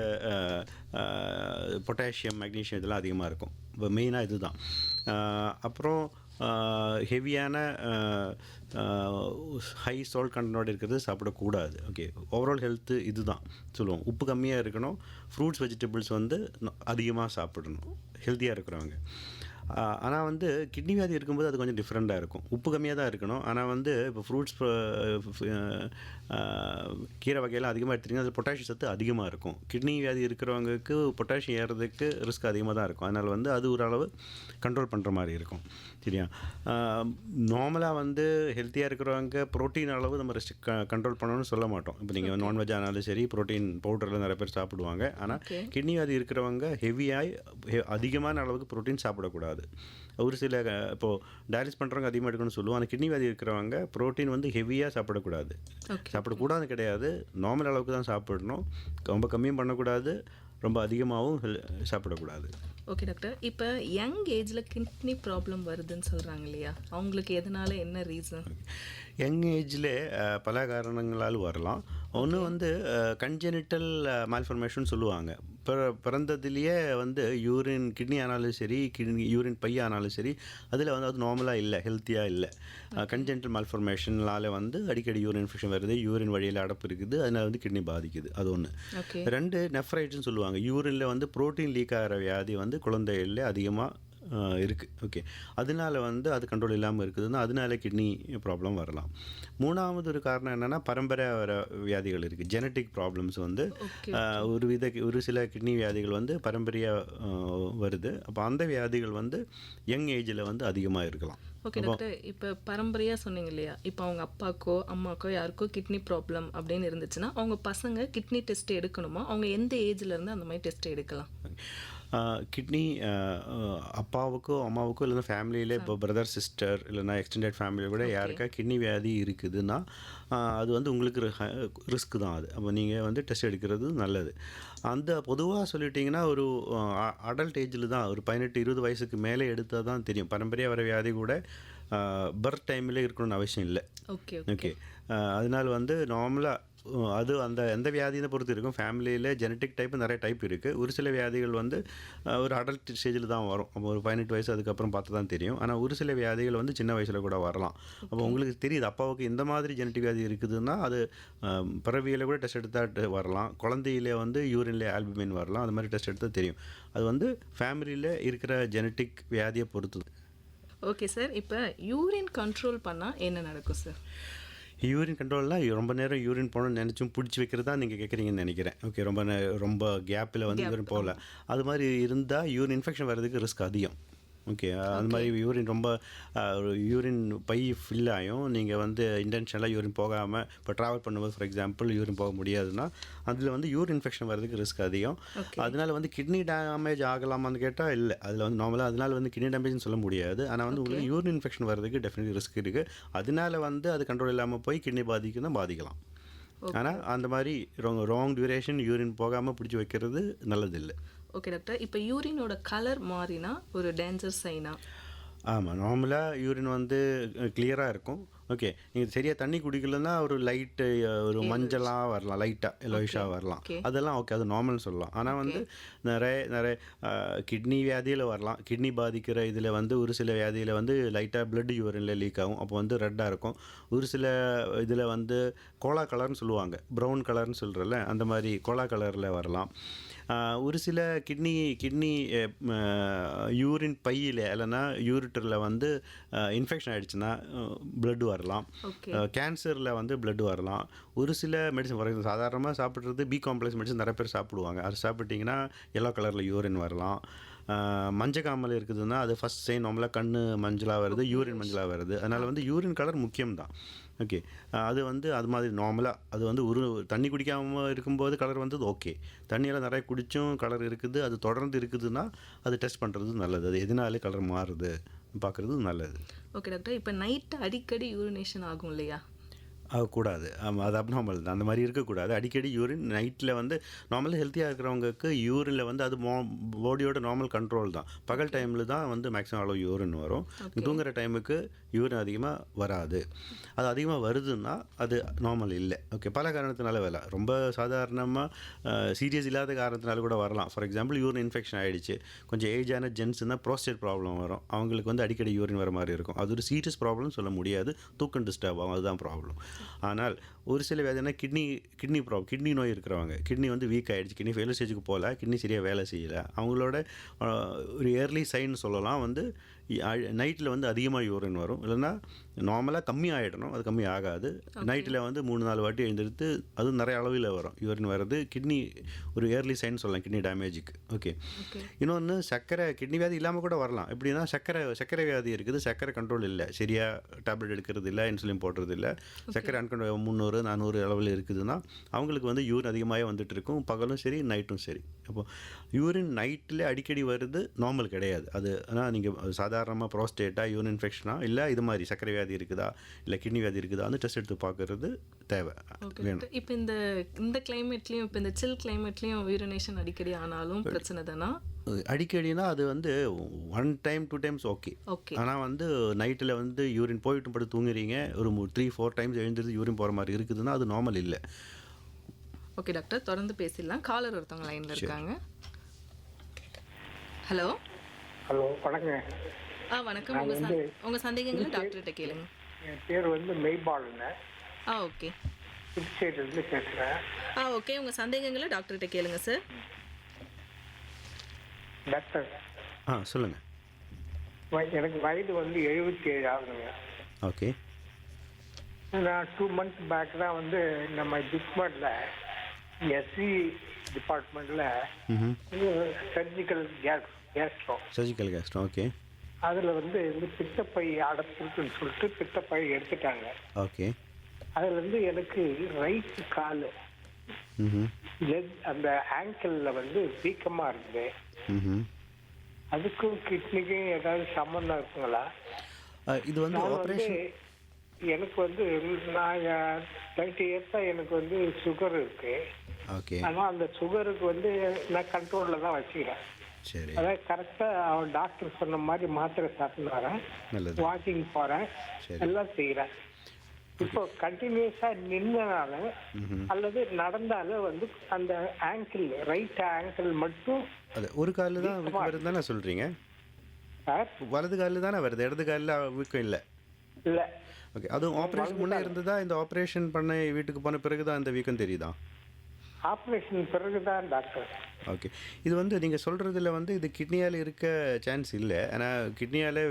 பொட்டாசியம், மெக்னீஷியம் இதெல்லாம் அதிகமாக இருக்கும். இப்போ மெயினாக இதுதான். அப்புறம் ஹெவியான ஹை சால்ட் கண்டனோடு இருக்கிறது சாப்பிடக்கூடாது. ஓகே, ஓவரால் ஹெல்த்து இதுதான் சொல்லுவோம். உப்பு கம்மியாக இருக்கணும், ஃப்ரூட்ஸ் வெஜிடபிள்ஸ் வந்து அதிகமாக சாப்பிடணும் ஹெல்த்தியாக இருக்கிறவங்க. ஆனால் வந்து கிட்னி வியாதி இருக்கும்போது அது கொஞ்சம் டிஃப்ரெண்ட்டாக இருக்கும். உப்பு கம்மியாக தான் இருக்கணும். ஆனால் வந்து இப்போ ஃப்ரூட்ஸ், கீரை வகையெல்லாம் அதிகமாக எடுத்துட்டிங்கன்னா அது பொட்டாசியம் சத்து அதிகமாக இருக்கும். கிட்னி வியாதி இருக்கிறவங்களுக்கு பொட்டாசியம் ஏறுறதுக்கு ரிஸ்க் அதிகமாக தான் இருக்கும். அதனால் வந்து அது ஓரளவு கண்ட்ரோல் பண்ணுற மாதிரி இருக்கும். சரியா? நார்மலாக வந்து ஹெல்த்தியாக இருக்கிறவங்க ப்ரோட்டீன் அளவு நம்ம கண்ட்ரோல் பண்ணணும்னு சொல்ல மாட்டோம். இப்போ நீங்கள் நான்வெஜ் ஆனாலும் சரி, ப்ரோட்டீன் பவுடரில் நிறைய பேர் சாப்பிடுவாங்க. ஆனால் ஓகே. கிட்னி வியாதி இருக்கிறவங்க அதிகமான அளவுக்கு ப்ரோட்டீன் சாப்பிடக்கூடாது. ஒரு சில இப்போது டயாலிசிஸ் பண்ணுறவங்க அதிகமாக எடுக்கணும்னு சொல்லுவோம். ஆனால் கிட்னி வியாதி இருக்கிறவங்க ப்ரோட்டீன் வந்து ஹெவியாக சாப்பிடக்கூடாது. ஓகே. சாப்பிடக்கூடாது கிடையாது, நார்மல் அளவுக்கு தான் சாப்பிடணும். ரொம்ப கம்மியும் பண்ணக்கூடாது, ரொம்ப அதிகமாகவும் சாப்பிடக்கூடாது. ஓகே டாக்டர், இப்போ யங் ஏஜில் கிட்னி ப்ராப்ளம் வருதுன்னு சொல்கிறாங்க இல்லையா, அவங்களுக்கு எதனால, என்ன ரீசன்? யங் ஏஜில் பல காரணங்களால் வரலாம். ஒன்று வந்து கன்ஜெனிட்டல் மால்ஃபர்மேஷன் சொல்லுவாங்க. பிறந்ததுலேயே வந்து கிட்னி ஆனாலும் சரி, யூரின் பை ஆனாலும் சரி, அதில் வந்து அது நார்மலாக இல்லை, ஹெல்த்தியாக இல்லை. கன்ஜெனிட்டல் மால்ஃபர்மேஷனால் வந்து அடிக்கடி யூரின் இன்ஃபெக்ஷன் வருது, யூரின் வழியில் அடப்பு இருக்குது, அதனால் வந்து கிட்னி பாதிக்குது. அது ஒன்று. ஓகே. 2 நெஃப்ரைட்ஸ்னு சொல்லுவாங்க. யூரினில் வந்து புரோட்டீன் லீக் ஆகிற வியாதி வந்து குழந்தைகளில் அதிகமாக இருக்குது. ஓகே, அதனால வந்து அது கண்ட்ரோல் இல்லாமல் இருக்குதுன்னா அதனால கிட்னி ப்ராப்ளம் வரலாம். 3வது ஒரு காரணம் என்னென்னா, பரம்பரை வர வியாதிகள் இருக்குது. ஜெனட்டிக் ப்ராப்ளம்ஸ் வந்து ஓகே. ஒரு சில கிட்னி வியாதிகள் வந்து பரம்பரையாக வருது. அப்போ அந்த வியாதிகள் வந்து யங் ஏஜில் வந்து அதிகமாக இருக்கலாம். ஓகே டாக்டர், இப்போ பரம்பரையாக சொன்னீங்க இல்லையா, இப்போ அவங்க அப்பாக்கோ அம்மாக்கோ யாருக்கோ கிட்னி ப்ராப்ளம் அப்படின்னு இருந்துச்சுன்னா அவங்க பசங்க கிட்னி டெஸ்ட் எடுக்கணுமா? அவங்க எந்த ஏஜ்லேருந்து அந்த மாதிரி டெஸ்ட் எடுக்கலாம்? கிட்னி அப்பாவுக்கோ அம்மாவுக்கோ இல்லைன்னா ஃபேமிலியில் இப்போ பிரதர் சிஸ்டர் இல்லைன்னா எக்ஸ்டெண்டட் ஃபேமிலியில் கூட யாருக்கா கிட்னி வியாதி இருக்குதுன்னா அது வந்து உங்களுக்கு ரிஸ்க் தான் அது. அப்போ நீங்கள் வந்து டெஸ்ட் எடுக்கிறது நல்லது. அந்த பொதுவாக சொல்லிட்டிங்கன்னா ஒரு அடல்ட் ஏஜில் தான், ஒரு 18-20 வயசுக்கு மேலே எடுத்தால் தான் தெரியும். பரம்பரையாக வர வியாதி கூட பர்த் டைமில் இருக்கணும்னு அவசியம் இல்லை. ஓகே. ஓகே, அதனால் வந்து நார்மலாக அது எந்த வியாதியை பொறுத்து இருக்கும். ஃபேமிலியில் ஜெனட்டிக் டைப் நிறைய டைப் இருக்குது. ஒரு சில வியாதிகள் வந்து ஒரு அடல்ட் ஸ்டேஜில் தான் வரும். அப்போ ஒரு 18 வயசு அதுக்கப்புறம் பார்த்து தான் தெரியும். ஆனால் ஒரு சில வியாதிகள் வந்து சின்ன வயசில் கூட வரலாம். அப்போ உங்களுக்கு தெரியுது அப்பாவுக்கு இந்த மாதிரி ஜெனட்டிக் வியாதி இருக்குதுன்னா அது பிறவியில் கூட டெஸ்ட் எடுத்தால் வரலாம். குழந்தையிலே வந்து யூரின்ல ஆல்புமின் வரலாம். அது மாதிரி டெஸ்ட் எடுத்தால் தெரியும். அது வந்து ஃபேமிலியில் இருக்கிற ஜெனட்டிக் வியாதியை பொறுத்து. ஓகே சார், இப்போ யூரின் கண்ட்ரோல் பண்ணால் என்ன நடக்கும் சார்? யூரின் கண்ட்ரோல்னால் ரொம்ப நேரம் யூரின் போகணும்னு நினச்சும் பிடிச்சி வைக்கிறது தான் நீங்கள் கேட்குறீங்கன்னு நினைக்கிறேன். ஓகே, ரொம்ப கேப்பில் வந்து யூரின் போகல, அது மாதிரி இருந்தால் யூரின் இன்ஃபெக்ஷன் வர்றதுக்கு ரிஸ்க் அதிகம். ஓகே, அந்த மாதிரி யூரின் ரொம்ப யூரின் பை ஃபில் ஆகும். நீங்கள் வந்து இன்டென்ஷனலாக யூரின் போகாமல் இப்போ ட்ராவல் பண்ணும்போது ஃபார் எக்ஸாம்பிள் யூரின் போக முடியாதுன்னா அதில் வந்து யூரின் இன்ஃபெக்ஷன் வர்றதுக்கு ரிஸ்க் அதிகம். அதனால வந்து கிட்னி டேமேஜ் ஆகலாமான்னு கேட்டால் இல்லை, அதில் வந்து நார்மலாக அதனால வந்து கிட்னி டேமேஜ்னு சொல்ல முடியாது. ஆனால் வந்து உங்களுக்கு யூரின் இன்ஃபெக்ஷன் வர்றதுக்கு டெஃபினெட்லி ரிஸ்க் இருக்குது. அதனால வந்து அது கண்ட்ரோல் இல்லாமல் போய் கிட்னி பாதிக்கலாம். ஆனால் அந்த மாதிரி ராங் டியூரேஷன் யூரின் போகாமல் பிடிச்சி வைக்கிறது நல்லதில்லை. ஓகே டாக்டர், இப்போ யூரினோட கலர் மாறினா ஒரு டேஞ்சர் சைனா? ஆமாம், நார்மலாக யூரின் வந்து கிளியராக இருக்கும். ஓகே, நீங்கள் சரியாக தண்ணி குடிக்கலன்னா ஒரு லைட்டு ஒரு மஞ்சளாக வரலாம், லைட்டாக எல்லோயிஷாக வரலாம். அதெல்லாம் ஓகே, அது நார்மல் சொல்லலாம். ஆனால் வந்து நிறைய கிட்னி வியாதியில் வரலாம். கிட்னி பாதிக்கிற இதில் வந்து ஒரு சில வியாதியில் வந்து லைட்டாக பிளட் யூரினில் லீக் ஆகும். அப்போ வந்து ரெட்டாக இருக்கும். ஒரு சில இதில் வந்து கோலா கலர்னு சொல்லுவாங்க, ப்ரௌன் கலர்னு சொல்கிறல அந்த மாதிரி கோலா கலரில் வரலாம். ஒரு சில கிட்னி யூரின் பையில் இல்லைன்னா யூரிட்டரில் வந்து இன்ஃபெக்ஷன் ஆகிடுச்சுன்னா பிளட் வரலாம். கேன்சரில் வந்து பிளட் வரலாம். ஒரு சில மெடிசன் ஃபார் எக்ஸாம்பிள் சாதாரணமாக சாப்பிட்றது பி காம்ப்ளெக்ஸ் மெடிசன் நிறைய பேர் சாப்பிடுவாங்க. அது சாப்பிட்டிங்கன்னா எல்லோ கலரில் யூரின் வரலாம். மஞ்சக்காமல் இருக்குதுன்னா அது ஃபஸ்ட் சைன் நார்மலாக கண்ணு மஞ்சளாக வருது, யூரின் மஞ்சளாக வருது. அதனால் வந்து யூரின் கலர் முக்கியம் தான். ஓகே, அது வந்து அது மாதிரி நார்மலாக அது வந்து தண்ணி குடிக்காமல் இருக்கும்போது கலர் வந்தது ஓகே. தண்ணியெல்லாம் நிறைய குடிச்சும் கலர் இருக்குது, அது தொடர்ந்து இருக்குதுன்னா அது டெஸ்ட் பண்ணுறது நல்லது. அது எதனால கலர் மாறுது பார்க்குறது நல்லது. ஓகே டாக்டர், இப்போ நைட்டு அடிக்கடி யூரினேஷன் ஆகும் இல்லையா? ஆகக்கூடாது. ஆமாம், அது அப்நார்மல் தான். அந்த மாதிரி இருக்கக்கூடாது. அடிக்கடி யூரின் நைட்டில் வந்து நார்மலாக ஹெல்த்தியாக இருக்கிறவங்களுக்கு யூரினில் வந்து அது பாடியோட நார்மல் கண்ட்ரோல் தான். பகல் டைமில் தான் வந்து மேக்ஸிமம் அளவு யூரின் வரும். தூங்குற டைமுக்கு யூரின் அதிகமாக வராது. அது அதிகமாக வருதுன்னா அது நார்மல் இல்லை. ஓகே, பல காரணத்தினால வரலாம். ரொம்ப சாதாரணமாக சீரியஸ் இல்லாத காரணத்தினால கூட வரலாம். ஃபார் எக்ஸாம்பிள் யூரின் இன்ஃபெக்ஷன் ஆகிடுச்சு, கொஞ்சம் ஏஜான ஜென்ட்ஸ்னால் ப்ரோஸ்டேட் ப்ராப்ளம் வரும். அவங்களுக்கு வந்து அடிக்கடி யூரின் வர மாதிரி இருக்கும். அது ஒரு சீரியஸ் ப்ராப்ளம் சொல்ல முடியாது, தூக்கம் டிஸ்டர்ப் ஆகும், அதுதான் ப்ராப்ளம். ஆனால் ஒரு சில வேதனை கிட்னி நோய் இருக்கிறவங்க, கிட்னி வந்து வீக் ஆகிடுச்சு, கிட்னி ஃபெயிலியர் ஸ்டேஜுக்கு போகல, கிட்னி சரியாக வேலை செய்யலை, அவங்களோட ஒரு இயர்லி சைன் சொல்லலாம் வந்து நைட்டில் வந்து அதிகமாக யூரின் வரும். இல்லைன்னா நார்மலாக கம்மி ஆகிடணும், அது கம்மி ஆகாது. நைட்டில் வந்து 3-4 வாட்டி எழுந்திருத்து அதுவும் நிறைய அளவில் வரும் யூரின் வர்றது. கிட்னி ஒரு இயர்லி சைன் சொல்லலாம் கிட்னி டேமேஜுக்கு. ஓகே, இன்னொன்று சர்க்கரை கிட்னி வியாதி இல்லாமல் கூட வரலாம். எப்படின்னா சர்க்கரை வியாதி இருக்குது, சர்க்கரை கண்ட்ரோல் இல்லை, சரியாக டேப்லெட் எடுக்கிறது இல்லை, இன்சுலின் போடுறது இல்லை, சர்க்கரை அன்கண்ட்ரோல் 300-400 அளவில் இருக்குதுன்னா அவங்களுக்கு வந்து யூரின் அதிகமாகவே வந்துட்டு இருக்கும், பகலும் சரி நைட்டும் சரி. அப்போது யூரின் நைட்டில் அடிக்கடி வருது நார்மல் கிடையாது. அது ஆனால் நீங்கள் சாதாரணமாக ப்ரோஸ்டேட்டாக யூரின் இன்ஃபெக்ஷனாக இல்லை இது மாதிரி சர்க்கரை வியாதி இருக்குதா இல்லை கிட்னி வியாதி இருக்குதா அந்த டெஸ்ட் எடுத்து பார்க்கறது தேவை வேணும். இப்போ இந்த கிளைமேட்லேயும், இப்போ இந்த சில் கிளைமேட்லேயும் யூரினேஷன் அடிக்கடி ஆனாலும் பிரச்சனை தானா? அடிக்கடினா அது வந்து 1 டைம் 2 டைம்ஸ் ஓகே. ஆனால் வந்து நைட்டில் வந்து யூரின் போயிட்டு பட்டு தூங்குறீங்க, ஒரு 3-4 டைம்ஸ் எழுந்திருந்து யூரின் போகிற மாதிரி இருக்குதுன்னா அது நார்மல் இல்லை. ஓகே டாக்டர், தொடர்ந்து பேசிடலாம். காலர் ஒருத்தவங்க லைனில் இருக்காங்க. ஹலோ வணக்கங்க. வணக்கம். உங்கள் சந்தேகங்களை டாக்டர்கிட்ட கேளுங்க. என் பேர் வந்து மெய்பாலுங்க. ஓகே, புதுச்சேரியிலேருந்து பேசுகிறேன். ஓகே, உங்கள் சந்தேகங்களை டாக்டர்கிட்ட கேளுங்க சார். டாக்டர் சொல்லுங்கள். எனக்கு வயது வந்து 77 ஆகுதுங்க. ஓகே, நான் 2 months பேக் தான் வந்து நம்ம ஜிப்மரில் எஸ்சி டிபார்ட்மெண்ட்டில் சர்ஜிக்கல் கேஸ்ட்ரோ ஓகே, அதில் வந்து பித்தப்பை அடைச்சிருக்குன்னு சொல்லிட்டு பித்தப்பை எடுத்துட்டாங்க. ஓகே, அதில் வந்து எனக்கு ரைட் கால் லெக் அந்த ஆங்கிளில் வந்து வீக்கமாக இருக்குது. அதுக்கும் கிட்னிக்கும் ஏதாவது சம்மந்தம் இருக்குங்களா? இது வந்து ஆப்ரேஷன் எனக்கு வந்து நான் 30 years எனக்கு வந்து சுகர் இருக்கு. ஓகே, ஆனால் அந்த சுகருக்கு வந்து நான் கண்ட்ரோலில் தான் வச்சுக்கிறேன். சரி, அதாவது கரெக்டாக அவன் டாக்டர் சொன்ன மாதிரி மாத்திரை சாப்பிட்டு வரேன், வாக்கிங் போகிறேன், எல்லாம் செய்கிறேன். இப்போ கண்டினியூஸாக நின்றனால அல்லது நடந்தாலும் வந்து அந்த ஆங்கிள் ரைட் ஆங்கிள் மட்டும் அது ஒரு காலில் தான் வருது தானே சொல்கிறீங்க? வலது காலில் தானே வருது, இடது காலில் வீக்கம் இல்லை? இல்லை. ஓகே, அதுவும் ஆப்ரேஷன் முன்னே இருந்ததா? இந்த ஆப்ரேஷன் பண்ண வீட்டுக்கு போன பிறகு தான் இந்த வீக்கம் தெரியுதா? ஆப்ரேஷன் பிறகு தான் டாக்டர். ஓகே, இது வந்து நீங்கள் சொல்கிறதுல வந்து இது கிட்னியால் இருக்க சான்ஸ் இல்லை. ஆனால் கிட்னியால்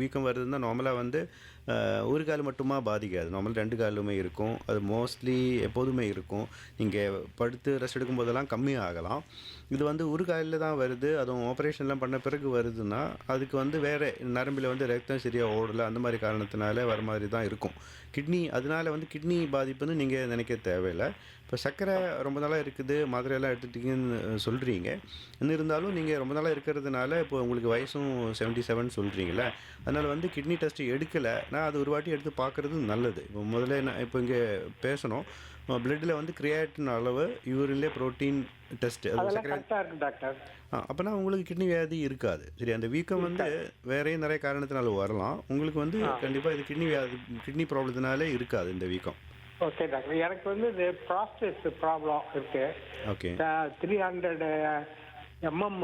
வீக்கம் வருதுன்னா நார்மலாக வந்து ஒரு கால் மட்டுமா பாதிக்காது, நார்மல் 2 காலுமே இருக்கும். அது மோஸ்ட்லி எப்போதுமே இருக்கும். நீங்கள் படுத்து ரெஸ்ட் எடுக்கும் போதெல்லாம் கம்மியாக ஆகலாம். இது வந்து ஒரு காலில் தான் வருது, அதுவும் ஆப்ரேஷன்லாம் பண்ண பிறகு வருதுன்னா அதுக்கு வந்து வேறு நரம்பில் வந்து ரத்தம் சரியாக ஓடலை, அந்த மாதிரி காரணத்தினால வர மாதிரி தான் இருக்கும். கிட்னி அதனால் வந்து கிட்னி பாதிப்புன்னு நீங்கள் நினைக்க தேவையில்லை. இப்போ சர்க்கரை ரொம்ப நாளாக இருக்குது, மாத்திரையெல்லாம் எடுத்துட்டிங்கன்னு சொல்கிறீங்க. என்ன இருந்தாலும் நீங்கள் ரொம்ப நாளாக இருக்கிறதுனால இப்போ உங்களுக்கு வயசும் 77 சொல்கிறீங்களே, அதனால் வந்து கிட்னி டெஸ்ட்டு எடுக்கலை. நான் அது ஒரு வாட்டி எடுத்து பார்க்குறது நல்லது. இப்போ முதல்ல நான் இப்போ இங்கே பேசணும், பிளட்டில் வந்து கிரியாட்டின் அளவு, யூரின்லேயே ப்ரோட்டீன் டெஸ்ட்டு, அது சர்க்கரை டாக்டர். அப்போனா உங்களுக்கு கிட்னி வியாதி இருக்காது. சரி, அந்த வீக்கம் வந்து வேறையும் நிறைய காரணத்தினால வரலாம். உங்களுக்கு வந்து கண்டிப்பாக இது கிட்னி ப்ராப்ளத்தினாலே இருக்காது இந்த வீக்கம். ஓகே டாக்டர், எனக்கு வந்து இந்த ப்ராஸ்டேட் ப்ராப்ளம் இருக்கு. ஓகே, 300 mm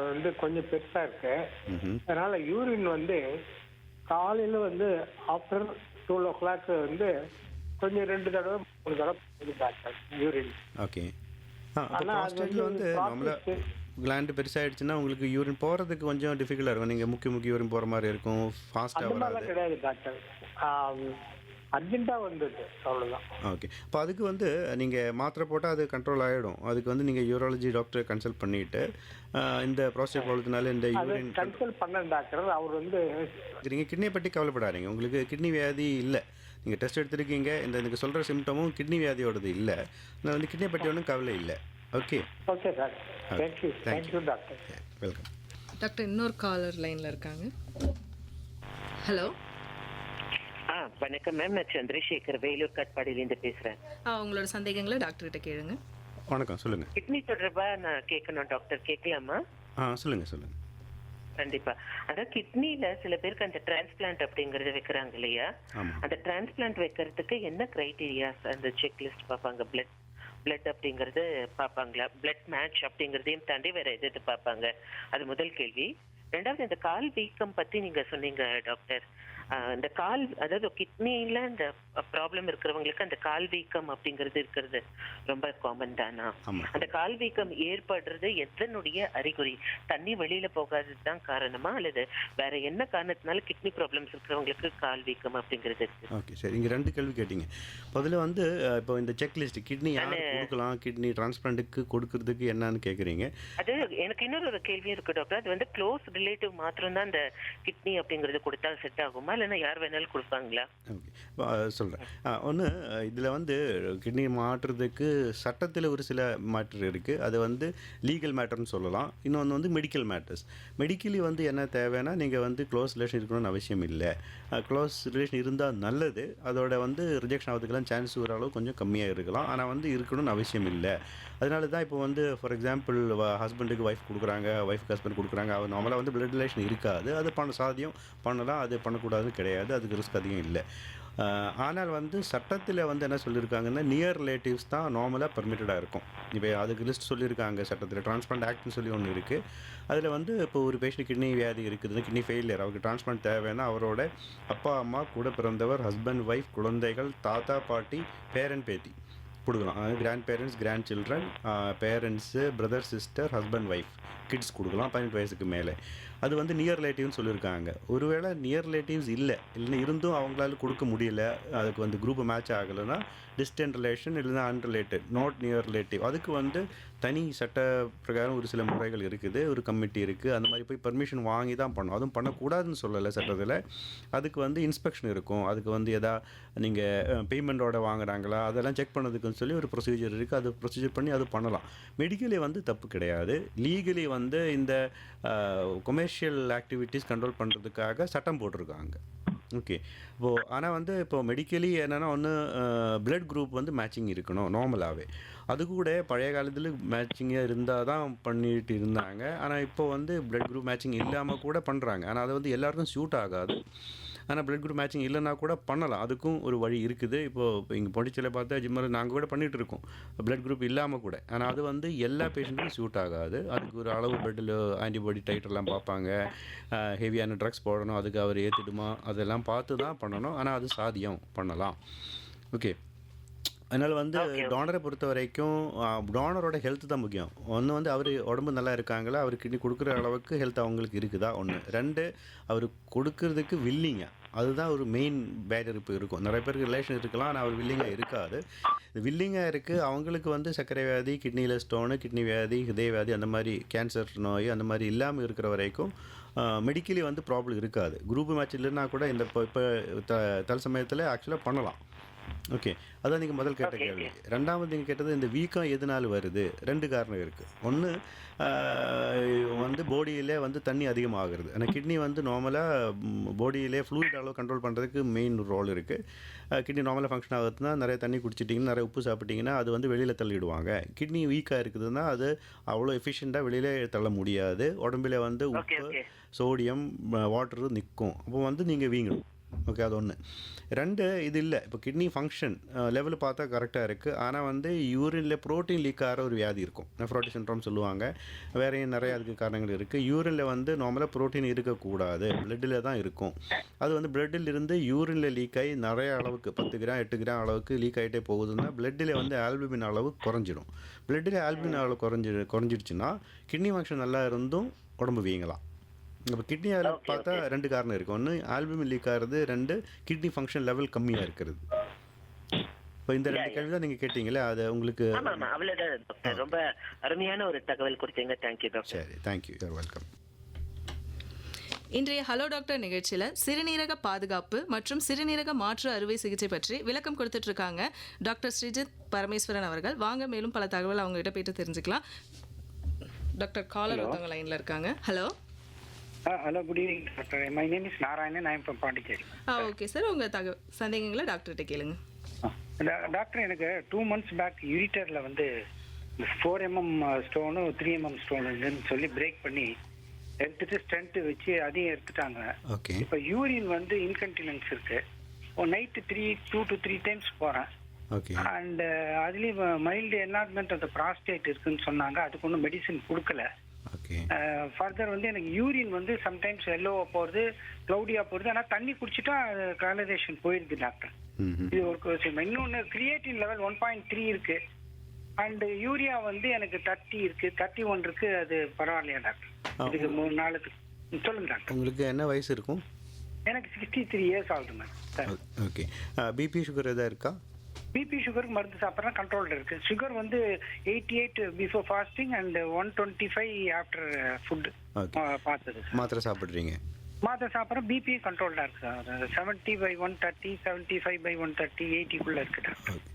வந்து கொஞ்சம் பெருசாக இருக்கு. அதனால யூரின் வந்து காலையில் வந்து ஆஃப்டர் 12 o'clock வந்து கொஞ்சம் 2 தடவை 3 தடவை போகுது டாக்டர் யூரின். ஓகே, ப்ராஸ்டேட்டில் வந்து நம்மள கிளாண்டு பெருசாகிடுச்சுன்னா உங்களுக்கு யூரின் போகிறதுக்கு கொஞ்சம் டிஃபிகல்ட்டாக இருக்கும். நீங்கள் முக்கி யூரின் போகிற மாதிரி இருக்கும், ஃபாஸ்ட்டாக வராது. கிடையாது டாக்டர். அர்ஜென்ட்டாக வந்தது, அவ்வளோதான். ஓகே. இப்போ அதுக்கு வந்து நீங்கள் மாத்திரை போட்டால் அது கண்ட்ரோல் ஆகிடும். அதுக்கு வந்து நீங்கள் யூராலஜி டாக்டரை கன்சல்ட் பண்ணிவிட்டு இந்த ப்ராஸ்டேட் ப்ராப்ளத்தினால இந்த அது யூரின் கன்சல்ட் பண்ண டாக்டர் அவர் வந்து நீங்கள் கிட்னியை பற்றி கவலைப்படாதீங்க. உங்களுக்கு கிட்னி வியாதி இல்லை. நீங்கள் டெஸ்ட் எடுத்துருக்கீங்க. எனக்கு சொல்கிற சிம்டமும் கிட்னி வியாதியோடது இல்லை. நான் வந்து கிட்னியை பற்றி ஒன்றும் கவலை இல்லை. Okay. Okay sir. Thank you. Thank you doctor. Welcome. Doctor இன்னொரு காலர் லைன்ல இருக்காங்க. ஹலோ. வணக்கம் மேம், நான் சந்திரசேகர் வேலூர் காட்பாடியிலேருந்து பேசுறேன். உங்களோட சந்தேகங்களை டாக்டர் கிட்ட கேளுங்க. வணக்கம், சொல்லுங்கள். கிட்னி தொடர்பா நான் கேட்கணும் டாக்டர், கேட்கலாமா? சொல்லுங்கள். கண்டிப்பா. அதான் கிட்னில சில பேருக்கு அந்த டிரான்ஸ்பிளான்ட் அப்படிங்கறது வைக்கிறாங்க இல்லையா? ஆமாம். அந்த டிரான்ஸ்பிளான்ட் வைக்கிறதுக்கு என்ன கிரைட்டீரியாஸ், அந்த செக்லிஸ்ட் பார்ப்பாங்க? பிளட் அப்படிங்கறது பார்ப்பாங்களா? பிளட் மேட்ச் அப்படிங்கறதையும் தாண்டி வேற எது பார்ப்பாங்க? அது முதல் கேள்வி. ரெண்டாவது, இந்த கால் வீக்கம் பத்தி நீங்க சொன்னீங்க டாக்டர். இந்த கால், அதாவது கிட்னில இந்த ப்ராப்ளம் இருக்கிறவங்களுக்கு அந்த கால் வீக்கம் அப்படிங்கிறது இருக்கிறது ரொம்ப காமன் தானா? அந்த கால் வீக்கம் ஏற்படுறது எதனுடைய அறிகுறி? தண்ணி வெளியில போகாதது தான் காரணமா, அல்லது வேற என்ன காரணத்தினால கிட்னி ப்ராப்ளம்ஸ் இருக்கிறவங்களுக்கு கால் வீக்கம் அப்படிங்கிறது இருக்கு? ஓகே, சரி. இங்கே 2 கேள்வி கேட்டீங்க. முதல்ல வந்து இப்போ இந்த செக்லிஸ்ட் கிட்னி யாருக்கு கொடுக்கலாம், கிட்னி டிரான்ஸ்பிளான்ட்டுக்கு கொடுக்கறதுக்கு என்னன்னு கேட்குறீங்க. அது எனக்கு இன்னொரு கேள்வி இருக்கு டாக்டர். அது வந்து க்ளோஸ் ரிலேட்டிவ் மாத்திரம் தான் இந்த கிட்னி அப்படிங்கிறது கொடுத்தா செட் ஆகுமா, இல்லைன்னா யார் வேணாலும் கொடுப்பாங்களா? ஓகே, சொல்கிறேன். ஒன்று, இதில் வந்து கிட்னி மாற்றுறதுக்கு சட்டத்தில் ஒரு சில மேட்டர் இருக்குது. அது வந்து லீகல் மேட்டர்னு சொல்லலாம். இன்னொன்று வந்து மெடிக்கல் மேட்டர்ஸ். மெடிக்கலி வந்து என்ன தேவைன்னா, நீங்கள் வந்து க்ளோஸ் ரிலேஷன் இருக்கணும்னு அவசியம் இல்லை. க்ளோஸ் ரிலேஷன் இருந்தால் நல்லது. அதோட வந்து ரிஜெக்ஷன் ஆகிறதுக்கெல்லாம் சான்ஸ் ஓரளவு கொஞ்சம் கம்மியாக இருக்கலாம். ஆனால் வந்து இருக்கணும்னு அவசியம் இல்லை. அதனால தான் இப்போ வந்து ஃபார் எக்ஸாம்பிள் ஹஸ்பண்டுக்கு ஒய்ஃப் கொடுக்குறாங்க, ஒய்ஃப்க்கு ஹஸ்பண்ட் கொடுக்குறாங்க. அவர் நார்மலாக வந்து பிளட் ரிலேஷன் இருக்காது. அது சாத்தியம் பண்ணலாம், அது பண்ணக்கூடாதுன்னு கிடையாது. அதுக்கு ரிஸ்க் அதிகம் இல்லை. ஆனால் வந்து சட்டத்தில் வந்து என்ன சொல்லியிருக்காங்கன்னா, நியர் ரிலேட்டிவ்ஸ் தான் நார்மலாக பர்மிட்டடாக இருக்கும். இப்போ அதுக்கு லிஸ்ட் சொல்லியிருக்காங்க சட்டத்தில். டிரான்ஸ்பிளான்ட் ஆக்ட்னு சொல்லி ஒன்று இருக்குது. அதில் வந்து இப்போ ஒரு பேஷண்ட் கிட்னி வியாதி இருக்குதுன்னா, கிட்னி ஃபெயிலியர், அவருக்கு டிரான்ஸ்பிளான்ட் தேவைன்னா அவரோட அப்பா அம்மா, கூட பிறந்தவர், ஹஸ்பண்ட் ஒய்ஃப், குழந்தைகள், தாத்தா பாட்டி, பேரன் பேத்தி கொடுக்கலாம். Grand parents, grand children, parents, brother sister, husband wife, kids கொடுக்கலாம் 18 வயசுக்கு மேலே. அது வந்து நியர் ரிலேட்டிவ்னு சொல்லியிருக்காங்க. ஒருவேளை நியர் ரிலேட்டிவ்ஸ் இல்லைன்னா இருந்தும் அவங்களால கொடுக்க முடியல, அதுக்கு வந்து குரூப் மேட்ச் ஆகலைன்னா டிஸ்டன்ட் ரிலேஷன், இல்லைன்னா அன்ரிலேட்டட், நாட் நியர் ரிலேட்டிவ், அதுக்கு வந்து தனி சட்ட பிரகாரம் ஒரு சில முறைகள் இருக்குது, ஒரு கமிட்டி இருக்குது. அந்த மாதிரி போய் பர்மிஷன் வாங்கி தான் பண்ணணும். அதுவும் பண்ணக்கூடாதுன்னு சொல்லலை சட்டத்தில். அதுக்கு வந்து இன்ஸ்பெக்ஷன் இருக்கும். அதுக்கு வந்து நீங்கள் பேமெண்ட்டோட வாங்குறாங்களா அதெல்லாம் செக் பண்ணதுக்குன்னு சொல்லி ஒரு ப்ரொசீஜர் இருக்குது. அது ப்ரொசீஜர் பண்ணி அது பண்ணலாம். மெடிக்கலி வந்து தப்பு கிடையாது. லீகலி வந்து இந்த கொமர்ஷியல் ஆக்டிவிட்டீஸ் கண்ட்ரோல் பண்ணுறதுக்காக சட்டம் போட்டிருக்காங்க. ஓகே. ஆனால் வந்து இப்போது மெடிக்கலி என்னென்னா, ஒன்று பிளட் குரூப் வந்து மேட்சிங் இருக்கணும் நார்மலாகவே. அது கூட பழைய காலத்தில் மேட்சிங்காக இருந்தால் தான் பண்ணிட்டு இருந்தாங்க. ஆனால் இப்போ வந்து பிளட் குரூப் மேட்சிங் இல்லாமல் கூட பண்ணுறாங்க. ஆனால் அது வந்து எல்லாருக்கும் சூட் ஆகாது. ஆனால் பிளட் குரூப் மேட்சிங் இல்லைன்னா கூட பண்ணலாம். அதுக்கும் ஒரு வழி இருக்குது. இப்போது இங்கே பொடிச்சியில் பார்த்தா ஜிம்மில் நாங்கள் கூட பண்ணிகிட்டு இருக்கோம் பிளட் குரூப் இல்லாமல் கூட. ஆனால் அது வந்து எல்லா பேஷண்ட்டுக்கும் சூட் ஆகாது. அதுக்கு ஒரு அளவு பிளட்டில் ஆன்டிபாடி டைட்டெல்லாம் பார்ப்பாங்க. ஹெவியான ட்ரக்ஸ் போடணும், அதுக்கு அவர் ஏற்றிடுமா அதெல்லாம் பார்த்து தான் பண்ணணும். ஆனால் அது சாத்தியம், பண்ணலாம். ஓகே. அதனால் வந்து டோனரை பொறுத்த வரைக்கும் டோனரோட ஹெல்த் தான் முக்கியம். ஒன்று வந்து அவர் உடம்பு நல்லா இருக்காங்களா, அவர் கிட்னி கொடுக்குற அளவுக்கு ஹெல்த் அவங்களுக்கு இருக்குதா, ஒன்று. 2, அவர் கொடுக்கறதுக்கு வில்லிங்க, அதுதான் ஒரு மெயின் பேரியர் இப்போ இருக்கும். நிறைய பேருக்கு ரிலேஷன் இருக்கலாம், ஆனால் அவர் வில்லிங்காக இருக்காது. வில்லிங்காக இருக்குது அவங்களுக்கு வந்து சர்க்கரை வியாதி, கிட்னியில் ஸ்டோனு, கிட்னி வியாதி, இதய வியாதி, அந்த மாதிரி கேன்சர் நோய் அந்த மாதிரி இல்லாமல் இருக்கிற வரைக்கும் மெடிக்கலி வந்து ப்ராப்ளம் இருக்காது. குரூப் மேட்ச் இல்லைன்னா கூட இந்த இப்போ தற்சமயத்தில் ஆக்சுவலாக பண்ணலாம். ஓகே. அதான் நீங்கள் முதல் கேட்ட கேள்வி. ரெண்டாவது நீங்கள் கேட்டது இந்த வீக்கம் எதனால் வருது. 2 காரணம் இருக்குது. ஒன்று வந்து பாடியிலே வந்து தண்ணி அதிகமாகிறது. ஆனால் கிட்னி வந்து நார்மலாக பாடியிலே ஃப்ளூயிட் அளவு கண்ட்ரோல் பண்ணுறதுக்கு மெயின் ரோல் இருக்குது. கிட்னி நார்மலாக ஃபங்க்ஷன் ஆகுதுன்னா, நிறைய தண்ணி குடிச்சிட்டிங்கன்னா, நிறைய உப்பு சாப்பிட்டிங்கன்னா அது வந்து வெளியில் தள்ளிடுவாங்க. கிட்னி வீக்காக இருக்குதுன்னா அது அவ்வளோ எஃபிஷியண்ட்டாக வெளியிலே தள்ள முடியாது. உடம்புல வந்து உப்பு, சோடியம், வாட்டரு நிற்கும். அப்போ வந்து நீங்கள் வீங்கணும். ஓகே, அது ஒன்று. 2, இது இல்லை. இப்போ கிட்னி ஃபங்க்ஷன் லெவலு பார்த்தா கரெக்டாக இருக்குது. ஆனால் வந்து யூரினில் ப்ரோட்டீன் லீக் ஆகிற ஒரு வியாதி இருக்கும், நெஃப்ரோட்டிக் சிண்ட்ரோம் சொல்லுவாங்க. வேறையும் நிறைய அதுக்கு காரணங்கள் இருக்குது. யூரினில் வந்து நார்மலாக ப்ரோட்டீன் இருக்கக்கூடாது, பிளட்டில் தான் இருக்கும். அது வந்து பிளட்டில் இருந்து யூரினில் லீக் ஆகி நிறைய அளவுக்கு 10 கிராம் 8 கிராம் அளவுக்கு லீக் ஆகிட்டே போகுதுன்னா பிளட்டில் வந்து ஆல்புமின் அளவு குறைஞ்சிடும். பிளட்டில் ஆல்புமின் அளவு குறைஞ்சிடுச்சுன்னா கிட்னி ஃபங்க்ஷன் நல்லா இருந்தும் உடம்பு வீங்கலாம். இப்போ கிட்னி அதில் பார்த்தா 2 காரணம் இருக்குது. ஒன்று ஆல்புமின் லீக் ஆகிறது, 2 கிட்னி ஃபங்க்ஷன் லெவல் கம்மியாக இருக்கிறது. இப்போ இந்த 2 கேள்வி தான் நீங்கள் கேட்டீங்களே, அது உங்களுக்கு. ஆமா அவ்வளவுதான் டாக்டர். ரொம்ப அருமையான ஒரு தகவல் கொடுத்தீங்க. Thank you doctor. சரி, தேங்க்யூ, யூர் வெல்கம். இன்றைய ஹலோ டாக்டர் நிகழ்ச்சியில் சிறுநீரக பாதுகாப்பு மற்றும் சிறுநீரக மாற்று அறுவை சிகிச்சை பற்றி விளக்கம் கொடுத்துட்டு இருக்காங்க டாக்டர் ஸ்ரீஜித் பரமேஸ்வரன் அவர்கள். வாங்க மேலும் பல தகவல் அவங்க கிட்ட போயிட்டு தெரிஞ்சுக்கலாம். டாக்டர் காலர் ஒருத்தவங்க லைன்ல இருக்காங்க. Hello. Hello, good evening doctor. My name is Narayanan. I am from Pondicherry. Okay sir, உங்க சந்தேகங்களை டாக்டர்கிட்ட கேளுங்க. டாக்டர், எனக்கு 2 months பேக் யூரிட்டரில் வந்து 4 mm ஸ்டோனு 3 mm ஸ்டோனுன்னு சொல்லி பிரேக் பண்ணி எடுத்துட்டு ஸ்டென்ட் வச்சு அதையும் எடுத்துட்டாங்க. ஓகே. இப்போ யூரின் வந்து இன்கன்டினன்ஸ் இருக்கு. நைட்டு 2 to 3 times போகிறேன். ஓகே. அண்ட் அதுலேயும் mild enlargement of the prostate இருக்குன்னு சொன்னாங்க. அதுக்கு ஒன்றும் மெடிசின் கொடுக்கல. ஓகே. ஃபர்தர் வந்து எனக்கு யூரின் வந்து சம்டைம்ஸ் எல்லோவாக போகிறது, க்ளவுடியாக போகிறது. ஆனால் தண்ணி குடிச்சிட்டா கலரேஷன் போயிருக்கு டாக்டர். இது ஒரு விஷயம். இன்னொன்று கிரியேட்டின் லெவல் 1.3 இருக்கு. அண்ட் யூரியா வந்து எனக்கு 30 இருக்கு, 31 இருக்கு. அது பரவாயில்லையா டாக்டர்? இதுக்கு 3 நாளுக்கு சொல்லுங்க டாக்டர். உங்களுக்கு என்ன வயசு இருக்கும்? எனக்கு 63 years ஆகுது மேம். ஓகே. பிபி சுகர் எதாவது இருக்கா? பிபி சுகருக்கு மருந்து சாப்பிட்றேன், கண்ட்ரோல்டு இருக்கு. சுகர் வந்து 88 before fasting and 125 after food பார்த்தது. மாத்திரை சாப்பிட்றீங்க? மாத்திரை சாப்பிட்றேன். பிபி கண்ட்ரோல்டாக இருக்கு சார். 70/130, 75/130, 80 இருக்கு டாக்டர். ஓகே.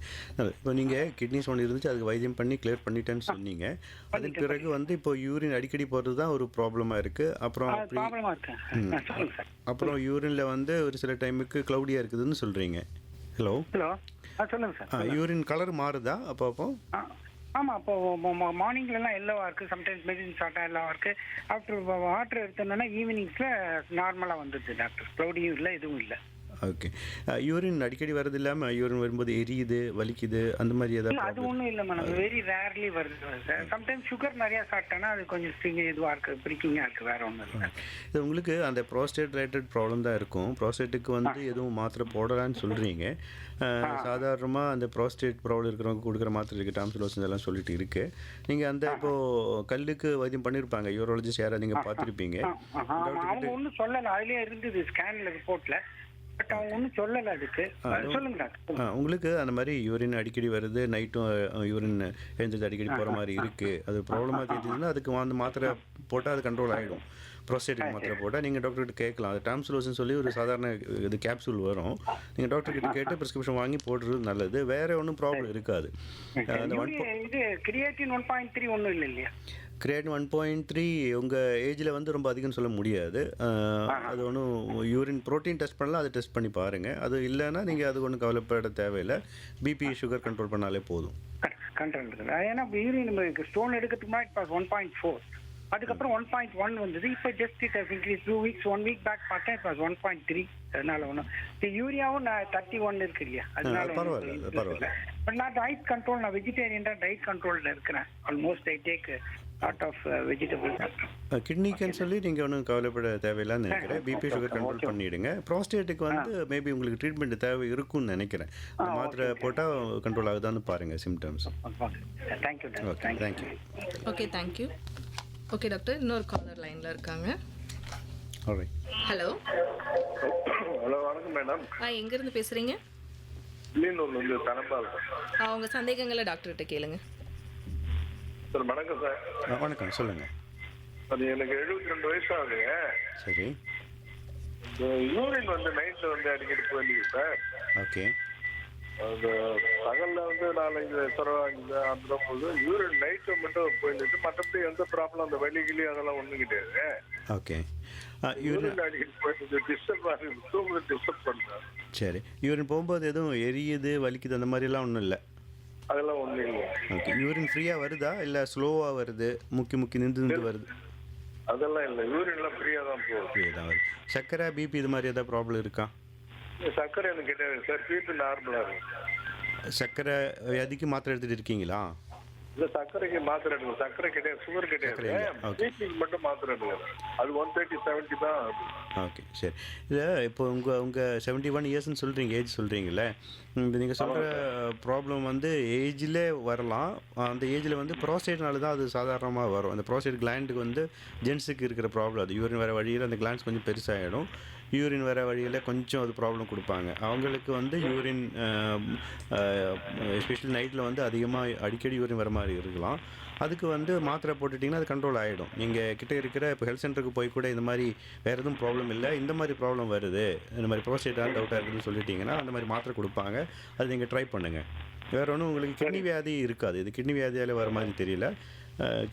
இப்போ நீங்கள் கிட்னி ஸ்டோன் இருந்துச்சு, அதுக்கு வைத்தியம் பண்ணி கிளியர் பண்ணிட்டேன்னு சொன்னீங்க. அதன் பிறகு வந்து இப்போ யூரின் அடிக்கடி போகிறது தான் ஒரு ப்ராப்ளமாக இருக்குது. அப்புறம் ப்ராப்ளமாக இருக்கு. சொல்லுங்க சார். அப்புறம் யூரினில் வந்து ஒரு சில டைமுக்கு க்ளவுடியாக இருக்குதுன்னு சொல்கிறீங்க. ஹலோ. சொல்லுங்க சார். யூரின் கலர் மாறுதா அப்போ? ஆமாம். அப்போ மார்னிங்லலாம் எல்லோவாக இருக்குது. சம்டைம்ஸ் மெடிசின் சாப்பிட்டா எல்லோவாக இருக்குது. ஆஃப்டர் வாட்டர் எடுத்தோன்னா ஈவினிங்ஸில் நார்மலாக வந்துடுது டாக்டர். க்ளவுடியும் இல்லை, எதுவும் இல்லை. ஓகே. யூரின் அடிக்கடி வரது இல்லாமல் யூரின் வரும்போது எரியுது, வலிக்குது, அந்த மாதிரி ஏதாவது? அது ஒன்றும் இல்லை மேடம். வெரி ரேர்லி வருது சார். சம்டைம்ஸ் சுகர் நிறையா சாப்பிட்டேன்னா அது கொஞ்சம் ஸ்டிங் இதுவாக இருக்குது, பிரிக்கிங்காக இருக்குது, வேறு ஒன்றும் இல்லை. இது உங்களுக்கு அந்த ப்ராஸ்டேட் ரிலேட்டட் ப்ராப்ளம் தான் இருக்கும். ப்ராஸ்டேட்டுக்கு வந்து எதுவும் மாத்திரை போடலான்னு சொல்கிறீங்க. சாதாரணமாக அந்த ப்ராஸ்டேட் ப்ராப்ளம் இருக்கிறவங்க கொடுக்குற மாத்திரை இருக்குது, டாம்சிலோசிஸ் இதெல்லாம் சொல்லிட்டு இருக்குது. நீங்கள் அந்த இப்போது கல்லுக்கு வைத்தியம் பண்ணியிருப்பாங்க, யூரோலஜிஸ்ட் யாராவது நீங்கள் பார்த்துருப்பீங்க. அவங்க ஒன்றும் சொல்லலை, அதுலேயே இருந்தது ஸ்கேனில் ரிப்போர்ட்டில். பட் அவங்க ஒன்றும் சொல்லலை அதுக்கு. சொல்லுங்க டாக்டர். உங்களுக்கு அந்த மாதிரி யூரின் அடிக்கடி வருது, நைட்டும் யூரின் எழுந்தது அடிக்கடி போகிற மாதிரி இருக்குது, அது ப்ராப்ளமாக தெரியுதுன்னா அதுக்கு அந்த மாத்திரை போட்டால் அது கண்ட்ரோல் ஆகிடும். ப்ரோஸ்டேட்டுக்கு மாத்திரை போட்டால் நீங்கள் டாக்டர்கிட்ட கேட்கலாம். அது டாம்சிலோசிஸ்னு சொல்லி ஒரு சாதாரண இது கேப்சூல் வரும். நீங்கள் டாக்டர்கிட்ட கேட்டு ப்ரிஸ்கிரிப்ஷன் வாங்கி போடுறது நல்லது. வேறு ஒன்றும் ப்ராப்ளம் இருக்காது. இது கிரியேட்டின் 1.3 ஒன்றும் இல்லை இல்லையா? கிரியேட்டின் 1.3 உங்கள் ஏஜில் வந்து ரொம்ப அதிகம்னு சொல்ல முடியாது. அது ஒன்றும் யூரின் ப்ரோட்டீன் டெஸ்ட் பண்ணலாம், அதை டெஸ்ட் பண்ணி பாருங்கள். அது இல்லைன்னா நீங்கள் அது ஒன்றும் கவலைப்பட தேவையில்லை. பிபி சுகர் கண்ட்ரோல் பண்ணாலே போதும். கண்ட்ரோல் இருக்குது. ஏன்னா யூரின் ஸ்டோன் எடுக்கிறதுக்கு முன்னாடி 1.4, அதுக்கப்புறம் 1.1 வந்தது. இப்போ just it has increase 2 weeks. 1 week back பார்த்தேன் இப்போ 1.3. அதனால ஒன்றும் யூரியாவும் 31 இருக்கு இல்லையா, அதனால பரவாயில்ல. பட் நான் டயட் கண்ட்ரோல், நான் வெஜிடேரியன் தான், டயட் கண்ட்ரோலில் இருக்கிறேன். Almost I take lot of vegetables. கிட்னிக்குன்னு சொல்லி நீங்கள் ஒன்றும் கவலைப்பட தேவையில்லைன்னு நினைக்கிறேன். பிபி சுகர் கண்ட்ரோல் பண்ணிவிடுங்க. ப்ராஸ்டேட்டுக்கு வந்து மேபி உங்களுக்கு ட்ரீட்மெண்ட் தேவை இருக்குன்னு நினைக்கிறேன். மாத்திரை போட்டால் கண்ட்ரோல் ஆகுதான்னு பாருங்கள் symptoms. Thank you. Okay, thank you. Okay, thank you. Okay doctor, இன்னொரு காலர் லைனில் இருக்காங்க. ஹலோ. ஹலோ, வணக்கம் மேடம். எங்கேருந்து பேசுகிறீங்க? வில்லியனூர்லேருந்து தனப்பா இருக்கேன். அவங்க சந்தேகங்களை டாக்டர்கிட்ட கேளுங்க. சார் வணக்கம் சார். வணக்கம், சொல்லுங்கள். அது எனக்கு 72 வயசு ஆகுதுங்க. சரி. யூரின் வந்து நைட்டில் வந்து அடிக்கடி போயிருந்தீங்க சார். ஓகே. அது பகலில் வந்து 4-5 தடவை அந்த போது யூரின் நைட்டு மட்டும் போயிருந்துச்சு. மற்றபடி எந்த ப்ராப்ளம் அந்த வலிகிளி அதெல்லாம் ஒன்றும் கிடையாது. ஓகே. யூரின் அடிக்கடி போயிட்டு டிஸ்டர்ப் ஆகுது, தூங்குறது டிஸ்டர்ப் பண்ணுறேன். சரி. யூரின் போகும்போது எதுவும் எரியுது, வலிக்குது அந்த மாதிரிலாம் ஒன்றும் இல்லை? அதெல்லாம் ஒன்றும் இல்லை. ஓகே. யூரின் ஃப்ரீயாக வருதா இல்லை ஸ்லோவாக வருது, முக்கி நின்று வருது? அதெல்லாம் இல்லை, யூரின்லாம் ஃப்ரீயாக தான் போகுது. ஃப்ரீயாக தான் வருது. சர்க்கரை, பிபி இது மாதிரி எதாவது ப்ராப்ளம் இருக்கா? சர்க்கரை எனக்கு கிடையாது சார், பிபி நார்மலாக இருக்கு. சர்க்கரை வியாதிக்கு மாத்திரை எடுத்துகிட்டு இருக்கீங்களா? இந்த சர்க்கரைக்கு மாத்திரை எடுக்கணும். சர்க்கரை கிடையாது, சுகர் கிடையாது, சர்க்கரை இல்ல. ஓகே. பிபிக்கு மட்டும் மாத்திரை எடுக்கணும். அது 130-70 தான் ஆகுது. ஓகே, சரி. இதை இப்போ உங்கள் 71 இயர்ஸ்ன்னு சொல்கிறீங்க, ஏஜ் சொல்கிறீங்களே, நீங்கள் சொல்கிற ப்ராப்ளம் வந்து ஏஜில் வரலாம். அந்த ஏஜில் வந்து ப்ரோஸ்டேட்னால தான் அது சாதாரணமாக வரும். அந்த ப்ரோஸ்டேட் கிளாண்டுக்கு வந்து ஜென்ஸுக்கு இருக்கிற ப்ராப்ளம் அது. யூரின் வர வழியில் அந்த கிளாண்ட்ஸ் கொஞ்சம் பெருசாகிடும். யூரின் வர வழியில் கொஞ்சம் அது ப்ராப்ளம் கொடுப்பாங்க. அவங்களுக்கு வந்து யூரின் எஸ்பெஷலி நைட்டில் வந்து அதிகமாக அடிக்கடி யூரின் வர மாதிரி இருக்கலாம். அதுக்கு வந்து மாத்திரை போட்டுட்டிங்கன்னா அது கண்ட்ரோல் ஆகிடும். நீங்கள் கிட்டே இருக்கிற இப்போ ஹெல்த் சென்டருக்கு போய் கூட இந்த மாதிரி வேறு எதுவும் ப்ராப்ளம் இல்லை, இந்த மாதிரி ப்ராப்ளம் வருது, இந்த மாதிரி ப்ரோஸ்டேட்டான டவுட்டாக இருக்குதுன்னு சொல்லிட்டிங்கன்னா அந்த மாதிரி மாத்திரை கொடுப்பாங்க. அது நீங்கள் ட்ரை பண்ணுங்கள். வேறு ஒன்றும் உங்களுக்கு கிட்னி வியாதி இருக்காது. இது கிட்னி வியாதியால் வர மாதிரி தெரியல.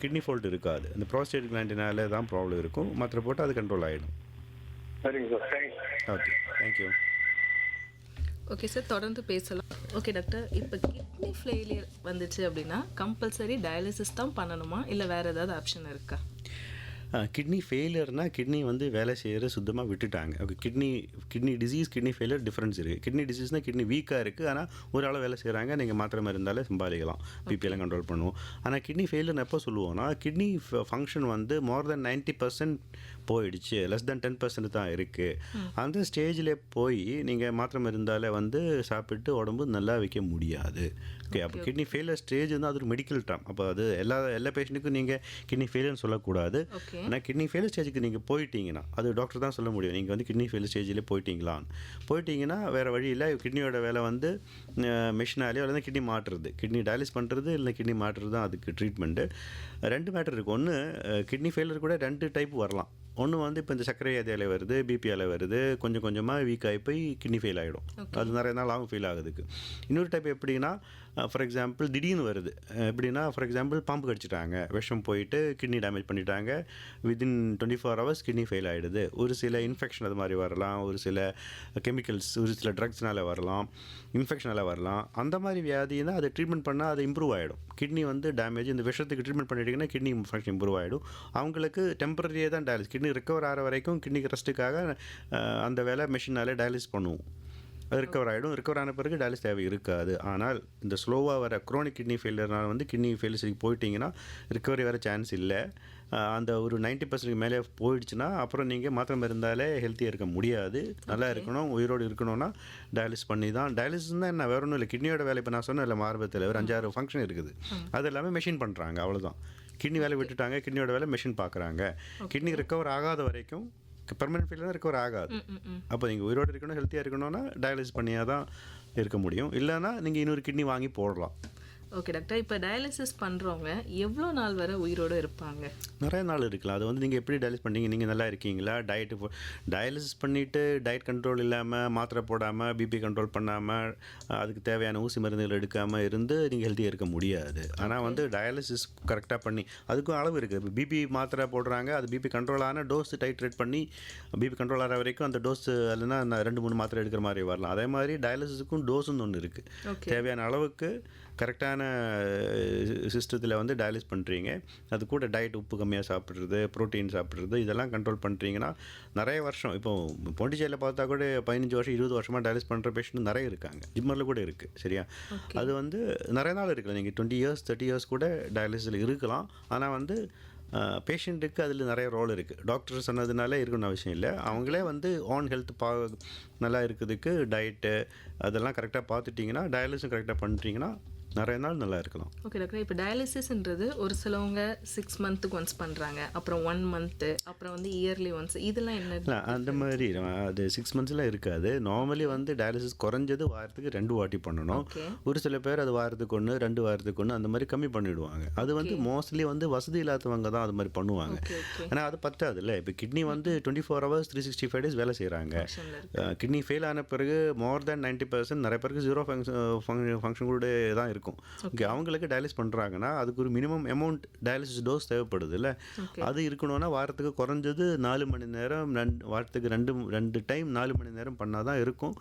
கிட்னி ஃபால்ட் இருக்காது. இந்த ப்ரோஸ்டேட் கிளாண்டினால தான் ப்ராப்ளம் இருக்கும். மாத்திரை போட்டு அது கண்ட்ரோல் ஆகிடும். சரிங்க sir, thanks. Okay, thank you. Okay sir, தொடர்ந்து பேசலாம். ஓகே டாக்டர், இப்போ கிட்னி ஃபெயிலியர் வந்துச்சு அப்படின்னா கம்பல்சரி டயாலிசிஸ் தான் பண்ணணுமா, இல்லை வேறு ஏதாவது ஆப்ஷன் இருக்கா? கிட்னி ஃபெயிலியர்னால் கிட்னி வந்து வேலை செய்கிற சுத்தமாக விட்டுட்டாங்க. Okay, kidney disease, kidney failure difference இருக்குது. கிட்னி டிசீஸ்னால் கிட்னி வீக்காக இருக்குது, ஆனால் ஒரு ஆள் வேலை செய்கிறாங்க, நீங்கள் மாத்திரை மாதிரி இருந்தாலே சம்பாதிக்கலாம், பிபிஎல்லாம் கண்ட்ரோல் பண்ணுவோம். ஆனால் கிட்னி ஃபெயிலியர் எப்போ சொல்லுவோம்னா கிட்னி ஃபங்க்ஷன் வந்து மோர் தென் 90% போயிடுச்சு, லெஸ் தென் 10% தான் இருக்குது. அந்த ஸ்டேஜில் போய் நீங்கள் மாத்திரை இருந்தாலே வந்து சாப்பிட்டு உடம்பு நல்லா வைக்க முடியாது. ஓகே, அப்போ கிட்னி ஃபெயிலியர் ஸ்டேஜ் வந்து அது ஒரு மெடிக்கல் டேர்ம். அப்போ அது எல்லா பேஷண்ட்டுக்கும் நீங்கள் கிட்னி ஃபெயிலியர்னு சொல்லக்கூடாது. ஆனால் கிட்னி ஃபெயிலியர் ஸ்டேஜுக்கு நீங்கள் போயிட்டீங்கன்னா அது டாக்டர் தான் சொல்ல முடியும். நீங்கள் வந்து கிட்னி ஃபெயிலியர் ஸ்டேஜில் போயிட்டீங்கன்னா வேறு வழியில் கிட்னியோட வேலை வந்து மெஷினாலேயோ அல்லது கிட்னி மாட்டுறது, கிட்னி டயாலிஸ் பண்ணுறது இல்லை கிட்னி மாட்டுறது தான் அதுக்கு ட்ரீட்மெண்ட்டு. 2 மேட்டர் இருக்குது. ஒன்று, கிட்னி ஃபெயிலியர் கூட 2 டைப் வரலாம். ஒன்று வந்து இப்போ இந்த சர்க்கரை வியாதியால் வருது, பிபியால் வருது, கொஞ்சம் கொஞ்சமாக வீக் ஆகி போய் கிட்னி ஃபெயில் ஆகிடும். அது நிறைய நாள் ஆகும் ஃபெயில் ஆகுதுக்கு. இன்னொரு டைப் எப்படின்னா, ஃபார் எக்ஸாம்பிள் திடீர்னு வருது. எப்படின்னா, ஃபார் எக்ஸாம்பிள் பாம்பு கடிச்சிட்டாங்க, விஷம் போயிட்டு கிட்னி டேமேஜ் பண்ணிட்டாங்க, வித்தின் 24 hours கிட்னி ஃபெயில் ஆகிடுது. ஒரு சில இன்ஃபெக்ஷன் அது மாதிரி வரலாம், ஒரு சில கெமிக்கல்ஸ், ஒரு சில ட்ரக்ஸ்னால் வரலாம், இன்ஃபெக்ஷனால் வரலாம். அந்த மாதிரி வியாதினா அதை ட்ரீட்மெண்ட் பண்ணால் அது இம்ப்ரூவ் ஆகிடும். கிட்னி வந்து டேமேஜ், இந்த விஷத்துக்கு ட்ரீட்மெண்ட் பண்ணிட்டீங்கன்னா கிட்னி ஃபங்க்ஷன் இம்ப்ரூவ் ஆகிடும். அவங்களுக்கு டெம்பரரியாக தான் டயாலிஸ், கிட்னி ரிக்கவர் ஆகிற வரைக்கும் கிட்னிக்கு ரெஸ்ட்டுக்காக அந்த வேலை மெஷினாலே டயாலிஸ் பண்ணுவோம். ரிக்கவர் ஆகிடும். ரிக்கவர் ஆன பிறகு டயாலிஸ் தேவை இருக்காது. ஆனால் இந்த ஸ்லோவாக வர குரோனிக் கிட்னி ஃபெயிலியர்னால் வந்து கிட்னி ஃபெயிலியருக்கு போயிட்டீங்கன்னா ரிக்கவரி வர சான்ஸ் இல்லை. அந்த ஒரு 90% மேலே போயிடுச்சுன்னா அப்புறம் நீங்கள் மாத்திரை மருந்தாலே ஹெல்த்தியாக இருக்க முடியாது. நல்லா இருக்கணும், உயிரோடு இருக்கணும்னா டயாலிஸ் பண்ணி தான். டயாலிசிஸ்னால் என்ன, வேறு ஒன்றும் இல்லை, கிட்னியோட வேலை. இப்போ நான் சொன்னேன் இல்லை, மார்பத்தில் ஒரு 5-6 ஃபங்க்ஷன் இருக்குது, அது எல்லாமே மெஷின் பண்ணுறாங்க, அவ்வளோதான். கிட்னி வேலை விட்டுட்டாங்க, கிட்னியோட வேலை மெஷின் பார்க்குறாங்க. கிட்னி ரிக்கவர் ஆகாத வரைக்கும் பெர்மனன்ட் ஃபெயிலியர் ரிக்கவர் ஆகாது. அப்போ நீங்கள் உயிரோடு இருக்கணும், ஹெல்த்தியாக இருக்கணும்னா டயாலிசிஸ் பண்ணியாக தான் இருக்க முடியும். இல்லைன்னா நீங்கள் இன்னொரு கிட்னி வாங்கி போடலாம். ஓகே டாக்டர், இப்போ டயாலிசிஸ் பண்ணுறவங்க எவ்வளோ நாள் வரை உயிரோடு இருப்பாங்க? நிறைய நாள் இருக்கலாம். அது வந்து நீங்கள் எப்படி டயாலிஸ் பண்ணீங்க, நீங்கள் நல்லா இருக்கீங்களா, டயாலிசிஸ் பண்ணிவிட்டு டயட் கண்ட்ரோல் இல்லாமல், மாத்திரை போடாமல், பிபி கண்ட்ரோல் பண்ணாமல், அதுக்கு தேவையான ஊசி மருந்துகள் எடுக்காமல் இருந்து நீங்கள் ஹெல்த்தியாக இருக்க முடியாது. ஆனால் வந்து டயாலிசிஸ் கரெக்டாக பண்ணி, அதுக்கும் அளவு இருக்குது. இப்போ பிபி மாத்திரை போடுறாங்க, அது பிபி கண்ட்ரோல் ஆன டோஸ் டைட்ரேட் பண்ணி பிபி கண்ட்ரோல் ஆகிற வரைக்கும் அந்த டோஸ் இல்லைன்னா 2-3 மாத்திரை எடுக்கிற மாதிரி வரலாம். அதே மாதிரி டயாலிசிஸுக்கும் டோஸுன்னு ஒன்று இருக்குது. தேவையான அளவுக்கு கரெக்டான சிஸ்டத்தில் வந்து டயாலிஸ் பண்ணுறீங்க. அது கூட டயட், உப்பு கம்மியாக சாப்பிட்றது, ப்ரோட்டீன் சாப்பிட்றது, இதெல்லாம் கண்ட்ரோல் பண்ணுறீங்கன்னா நிறைய வருஷம். இப்போ பாண்டிச்சேரியில் பார்த்தா கூட 15 வருஷம் 20 வருஷமாக டயாலிஸ் பண்ணுற பேஷண்ட் நிறைய இருக்காங்க. ஜிம்மரில் கூட இருக்குது. சரியா, அது வந்து நிறைய நாள் இருக்கலாம். நீங்கள் 20 years 30 years கூட டயாலிஸில் இருக்கலாம். ஆனால் வந்து பேஷண்ட்டுக்கு அதில் நிறைய ரோல் இருக்குது. டாக்டர் சொன்னதுனால இருக்கணும்னு அவசியம் இல்லை. அவங்களே வந்து ஆன் ஹெல்த் நல்லா இருக்கிறதுக்கு டயட்டு அதெல்லாம் கரெக்டாக பார்த்துட்டிங்கன்னா, டயாலிஸும் கரெக்டாக பண்ணிட்டீங்கன்னா நிறைய நாள் நல்லா இருக்கலாம். ஓகே டாக்டர், இப்போ டயாலிசிஸ்ன்றது ஒரு சிலவங்க 6 months ஒன்ஸ் பண்ணுறாங்க, அப்புறம் 1 month, அப்புறம் வந்து இயர்லி ஒன்ஸ், இதெல்லாம் என்ன? அந்த மாதிரி அது 6 monthsலாம் இருக்காது. நார்மலி வந்து டயாலிசிஸ் குறைஞ்சது வாரத்துக்கு 2 வாட்டி பண்ணணும். ஒரு சில பேர் அது வாரத்துக்கு 1, 2 வாரத்துக்கு 1 அந்த மாதிரி கம்மி பண்ணிவிடுவாங்க. அது வந்து மோஸ்ட்லி வந்து வசதி இல்லாதவங்க தான் அது மாதிரி பண்ணுவாங்க. ஆனால் அது பத்தாது இல்லை. இப்போ கிட்னி வந்து 24 hours 365 days வேலை செய்கிறாங்க. கிட்னி ஃபெயில் ஆன பிறகு மோர் தேன் 90% நிறைய பேருக்கு 0 ஃபங்க்ஷன் கூட தான் இருக்கும். ஓகே, அவங்களுக்கு டயாலிஸ் பண்ணுறாங்கன்னா அதுக்கு ஒரு மினிமம் அமௌண்ட் டயாலிசிஸ் டோஸ் தேவைப்படுது இல்லை. அது இருக்கணும்னா வாரத்துக்கு குறைஞ்சது 4 மணி நேரம், வாரத்துக்கு 2 டைம் 4 மணி நேரம் பண்ணால் தான் இருக்கும்.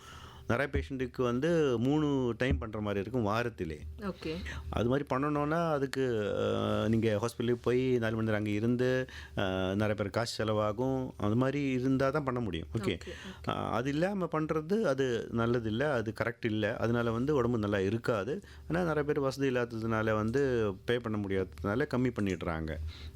நிறைய பேஷண்ட்டுக்கு வந்து 3 டைம் பண்ணுற மாதிரி இருக்கும் வாரத்திலே. ஓகே. அது மாதிரி பண்ணணுன்னா அதுக்கு நீங்கள் ஹாஸ்பிட்டலுக்கு போய் 4 மணி நேரம் அங்கே இருந்து நிறைய பேர் காசு செலவாகும். அது மாதிரி இருந்தால் தான் பண்ண முடியும். ஓகே. அது இல்லாமல் பண்ணுறது அது நல்லதில்லை, அது கரெக்ட் இல்லை. அதனால வந்து உடம்பு நல்லா இருக்காது. ஆனால் நிறைய பேர் வசதி இல்லாததுனால வந்து பே பண்ண முடியாததுனால கம்மி பண்ணிடுறாங்க.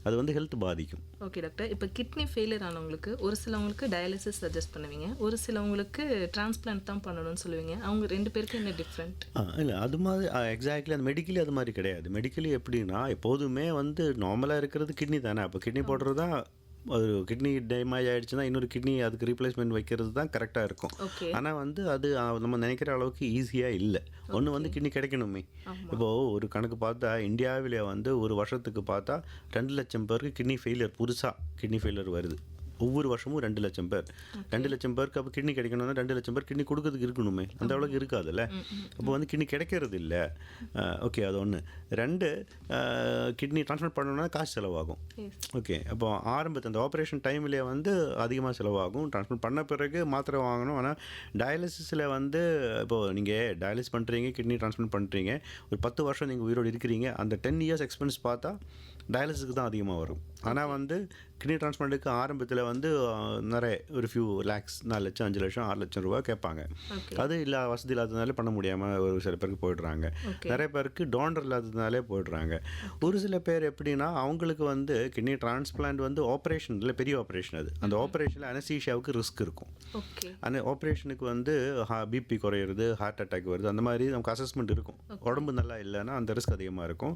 அது வந்து ஹெல்த் பாதிக்கும். Okay doctor. இப்போ கிட்னி ஃபெயிலியர் ஆனவங்களுக்கு ஒரு சிலவங்களுக்கு டயாலிசிஸ் சஜஸ்ட் பண்ணுவீங்க, ஒரு சிலவங்களுக்கு டிரான்ஸ்பிளான்ட் தான் பண்ணணும்னு சொல்லுவீங்க. அவங்க 2 பேருக்கு என்ன டிஃப்ரெண்ட்? இல்லை அது மாதிரி எக்ஸாக்ட்லி அந்த மெடிக்கலி அது மாதிரி கிடையாது. மெடிக்கலி எப்படின்னா எப்போதுமே வந்து நார்மலாக இருக்கிறது கிட்னி தானே. அப்போ கிட்னி போடுறது தான், ஒரு கிட்னி டேமேஜ் ஆகிடுச்சுன்னா இன்னொரு கிட்னி அதுக்கு ரீப்ளேஸ்மெண்ட் வைக்கிறது தான் கரெக்டாக இருக்கும். ஓகே. ஆனால் வந்து அது நம்ம நினைக்கிற அளவுக்கு ஈஸியாக இல்லை. ஒன்று வந்து கிட்னி கிடைக்கணுமே. இப்போது ஒரு கணக்கு பார்த்தா இந்தியாவிலே வந்து ஒரு வருஷத்துக்கு பார்த்தா 2 லட்சம் பேருக்கு கிட்னி ஃபெயிலியர், புதுசாக கிட்னி ஃபெயிலியர் வருது. ஒவ்வொரு வருஷமும் 2 லட்சம் பேர். 2 லட்சம் பேருக்கு அப்போ கிட்னி கிடைக்கணும்னா 2 லட்சம் பேர் கிட்னி கொடுக்கறதுக்கு இருக்கணுமே. அந்த அளவுக்கு இருக்காதுல்ல. அப்போ வந்து கிட்னி கிடைக்கிறது இல்லை. ஓகே, அது ஒன்று. 2, கிட்னி ட்ரான்ஸ்ஃபர் பண்ணணும்னா காசு செலவாகும். ஓகே. அப்போ ஆரம்பத்தில் அந்த ஆப்ரேஷன் டைம்லேயே வந்து அதிகமாக செலவாகும். ட்ரான்ஸ்ஃபர் பண்ண பிறகு மாத்திரை வாங்கணும். ஆனால் டயாலிசிஸில் வந்து இப்போது நீங்கள் டயாலிசிஸ் பண்ணுறீங்க, கிட்னி ட்ரான்ஸ்ஃபர் பண்ணுறீங்க, ஒரு 10 வருஷம் நீங்கள் உயிரோடு இருக்கிறீங்க. அந்த 10 இயர்ஸ் எக்ஸ்பென்ஸ் பார்த்தா டயாலிசிஸ்க்கு தான் அதிகமாக வரும். ஆனால் வந்து கிட்னி டிரான்ஸ்பிளான்ட்டுக்கு ஆரம்பத்தில் வந்து நிறைய ஒரு ஃபியூ லேக்ஸ், 4 லட்சம், 5 லட்சம், 6 லட்சம் ரூபா கேட்பாங்க. அது இல்லை, வசதி இல்லாததுனால பண்ண முடியாமல் ஒரு சில பேருக்கு போயிடுறாங்க. நிறைய பேருக்கு டோனர் இல்லாததுனாலே போயிடுறாங்க. ஒரு சில பேர் எப்படின்னா அவங்களுக்கு வந்து கிட்னி டிரான்ஸ்பிளான்ட் வந்து ஆப்ரேஷன் இல்லை, பெரிய ஆப்ரேஷன். அது அந்த ஆப்ரேஷனில் அனஸ்தீசியாவுக்கு ரிஸ்க் இருக்கும். அந்த ஆப்ரேஷனுக்கு வந்து பிபி குறையிறது, ஹார்ட் அட்டாக் வருது, அந்த மாதிரி நமக்கு அசஸ்மெண்ட் இருக்கும். உடம்பு நல்லா இல்லைன்னா அந்த ரிஸ்க் அதிகமாக இருக்கும்.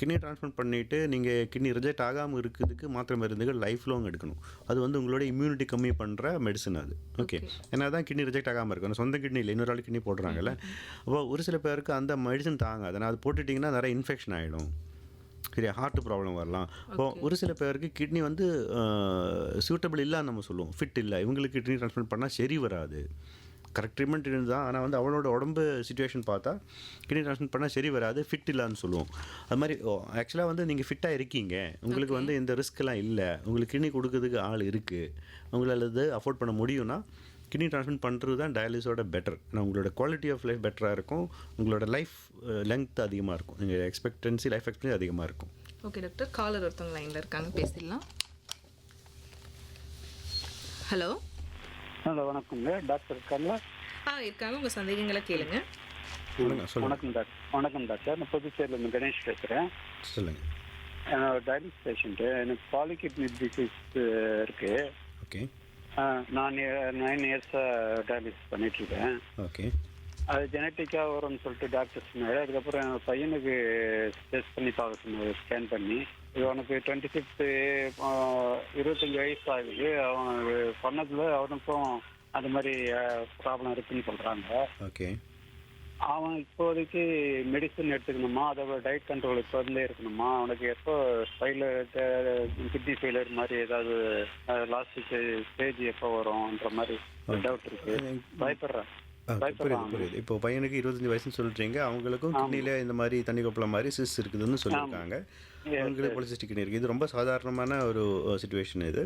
கிட்னி டிரான்ஸ்பிளான்ட் பண்ணிவிட்டு நீங்கள் கிட்னி ரிஜெக்ட் ஆகாமல் இருக்கிறதுக்கு மாத்திரை மருந்துகள் லைஃப் லாங் எடுக்கணும். அது வந்து உங்களோட இம்யூனிட்டி கம்மி பண்ணுற மெடிசன் அது. ஓகே. ஏன்னா தான் கிட்னி ரிஜெக்ட் ஆகாமல் இருக்கும். சொந்த கிட்னி இல்லை, இன்னொரு ஆள் கிட்னி போடுறாங்கல்ல. அப்போ ஒரு சில பேருக்கு அந்த மெடிசன் தாங்க, அதனால் அது போட்டுட்டிங்கன்னா நிறைய இன்ஃபெக்ஷன் ஆகிடும். சரியா, ஹார்ட் ப்ராப்ளம் வரலாம். இப்போ ஒரு சில பேருக்கு கிட்னி வந்து சூட்டபிள் இல்லைன்னு நம்ம சொல்லுவோம், ஃபிட் இல்லை, இவங்களுக்கு கிட்னி ட்ரான்ஸ்பிளான்ட் பண்ணால் சரி வராது. கரெக்ட் ட்ரீட்மெண்ட் இருந்தால், ஆனால் வந்து அவளோட உடம்பு சுச்சுவேஷன் பார்த்தா கிட்னி ட்ரான்ஸ்பிளான்ட் பண்ணால் சரி வராது, ஃபிட் இல்லைன்னு சொல்லுவோம். அது மாதிரி ஆக்சுவலாக வந்து நீங்கள் ஃபிட்டாக இருக்கீங்க, உங்களுக்கு வந்து இந்த ரிஸ்க்கெல்லாம் இல்லை, உங்களுக்கு கிட்னி கொடுக்கறதுக்கு ஆள் இருக்குது, உங்களால் அது அஃபோர்ட் பண்ண முடியும்னா கிட்னி ட்ரான்ஸ்பிளான்ட் பண்ணுறது தான் டயாலிஸோட பெட்டர். ஆனால் உங்களோட குவாலிட்டி ஆஃப் லைஃப் பெட்டராக இருக்கும், உங்களோட லைஃப் லெங்த் அதிகமாக இருக்கும், நீங்கள் லைஃப் எக்ஸ்பெக்டன்சி அதிகமாக இருக்கும். Okay doctor. காலர் ஒருத்தவங்க லைனில் இருக்காங்க, பேசிடலாம். ஹலோ. ஹலோ, வணக்கங்க. டாக்டர் இருக்காங்களா? இருக்காங்க. உங்கள் சந்தேகங்களை கேளுங்க. வணக்கம் டாக்டர். வணக்கம் டாக்டர். நான் புதுச்சேரியிலேருந்து கணேஷ் பேசுகிறேன். சொல்லுங்கள். Dialysis patient. எனக்கு பாலிகிட்னி டிசீஸ் இருக்குது. ஓகே. நான் 9 இயர்ஸாக டயாலிசிஸ் பண்ணிகிட்ருக்கேன். ஓகே. அது ஜெனட்டிக்காக வரும்னு சொல்லிட்டு டாக்டர் சொன்னார். அதுக்கப்புறம் என் பையனுக்கு டெஸ்ட் பண்ணி பார்க்க சொன்னார், ஸ்கேன் பண்ணி. இது அவனுக்கு 25 25 வயசு ஆகுது. அவன் பண்ணதில் அவனுக்கும் அது மாதிரி ப்ராப்ளம் இருக்குன்னு சொல்கிறாங்க. ஓகே. அவன் இப்போதைக்கு மெடிசன் எடுத்துக்கணுமா, அதோட டயட் கண்ட்ரோல் இப்போ இருந்தே இருக்கணுமா, அவனுக்கு எப்போ கிட்னி ஃபெயிலியர் மாதிரி ஏதாவது லாஸ்ட் ஸ்டேஜ் எப்போ வரும்ன்ற மாதிரி டவுட் இருக்கு. பயப்படுறேன். புரியுது. இப்போ பையனுக்கு 25 வயசுன்னு சொல்றீங்க, அவங்களுக்கும் கிட்னியில் இந்த மாதிரி தண்ணி கொப்பள மாதிரி சிஸ் இருக்குதுன்னு சொல்லியிருக்காங்க. அவங்களுக்கு பாலிசிஸ்டிக் கிட்னி இருக்குது. இது ரொம்ப சாதாரணமான ஒரு சுச்சுவேஷன். இது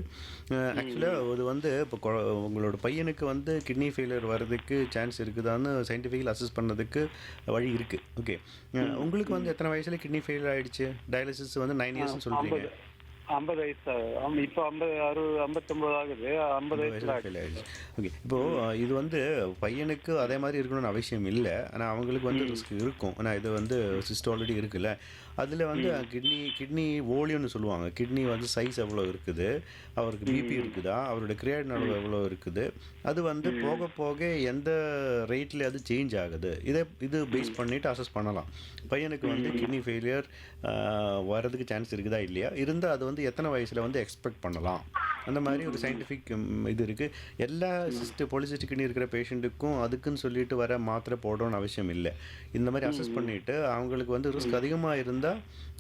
ஆக்சுவலாக இது வந்து இப்போ உங்களோட பையனுக்கு வந்து கிட்னி ஃபெயிலியர் வர்றதுக்கு சான்ஸ் இருக்குதான்னு சயின்டிஃபிக்கலி அசஸ் பண்ணதுக்கு வழி இருக்குது. ஓகே. உங்களுக்கு வந்து எத்தனை வயசுல கிட்னி ஃபெயிலியர் ஆகிடுச்சு? டயாலிசிஸ் வந்து 9 இயர்ஸ்ன்னு சொல்கிறீங்க. 50 வயசு. இப்போ 59 ஆகுது. 50 வயசுல ஆயிடுச்சு. ஓகே. இப்போது இது வந்து பையனுக்கு அதே மாதிரி இருக்கணும்னு அவசியம் இல்லை, ஆனால் அவங்களுக்கு வந்து ரிஸ்க் இருக்கும். ஆனால் இது வந்து சிஸ்ட் ஆல்ரெடி இருக்குல்ல, அதில் வந்து கிட்னி வோலியம்னு சொல்லுவாங்க. கிட்னி வந்து சைஸ் எவ்வளோ இருக்குது, அவருக்கு பிபி இருக்குதா, அவரோட கிரியாட்டின் அளவு எவ்வளோ இருக்குது, அது வந்து போக போக எந்த ரேட்டில் அது சேஞ்ச் ஆகுது, இது பேஸ் பண்ணிவிட்டு அசஸ் பண்ணலாம். பையனுக்கு வந்து கிட்னி ஃபெயிலியர் வர்றதுக்கு சான்ஸ் இருக்குதா இல்லையா, இருந்தால் அது வந்து எத்தனை வயசில் வந்து எக்ஸ்பெக்ட் பண்ணலாம், அந்த மாதிரி ஒரு சயின்டிஃபிக் இது இருக்குது. எல்லா பாலிசிஸ்டிக் கிட்னி இருக்கிற பேஷண்ட்டுக்கும் அதுக்குன்னு சொல்லிட்டு வர மாத்திரை போடணும்னு அவசியம் இல்லை. இந்த மாதிரி அசஸ் பண்ணிவிட்டு அவங்களுக்கு வந்து ரிஸ்க் அதிகமாக இருந்தால்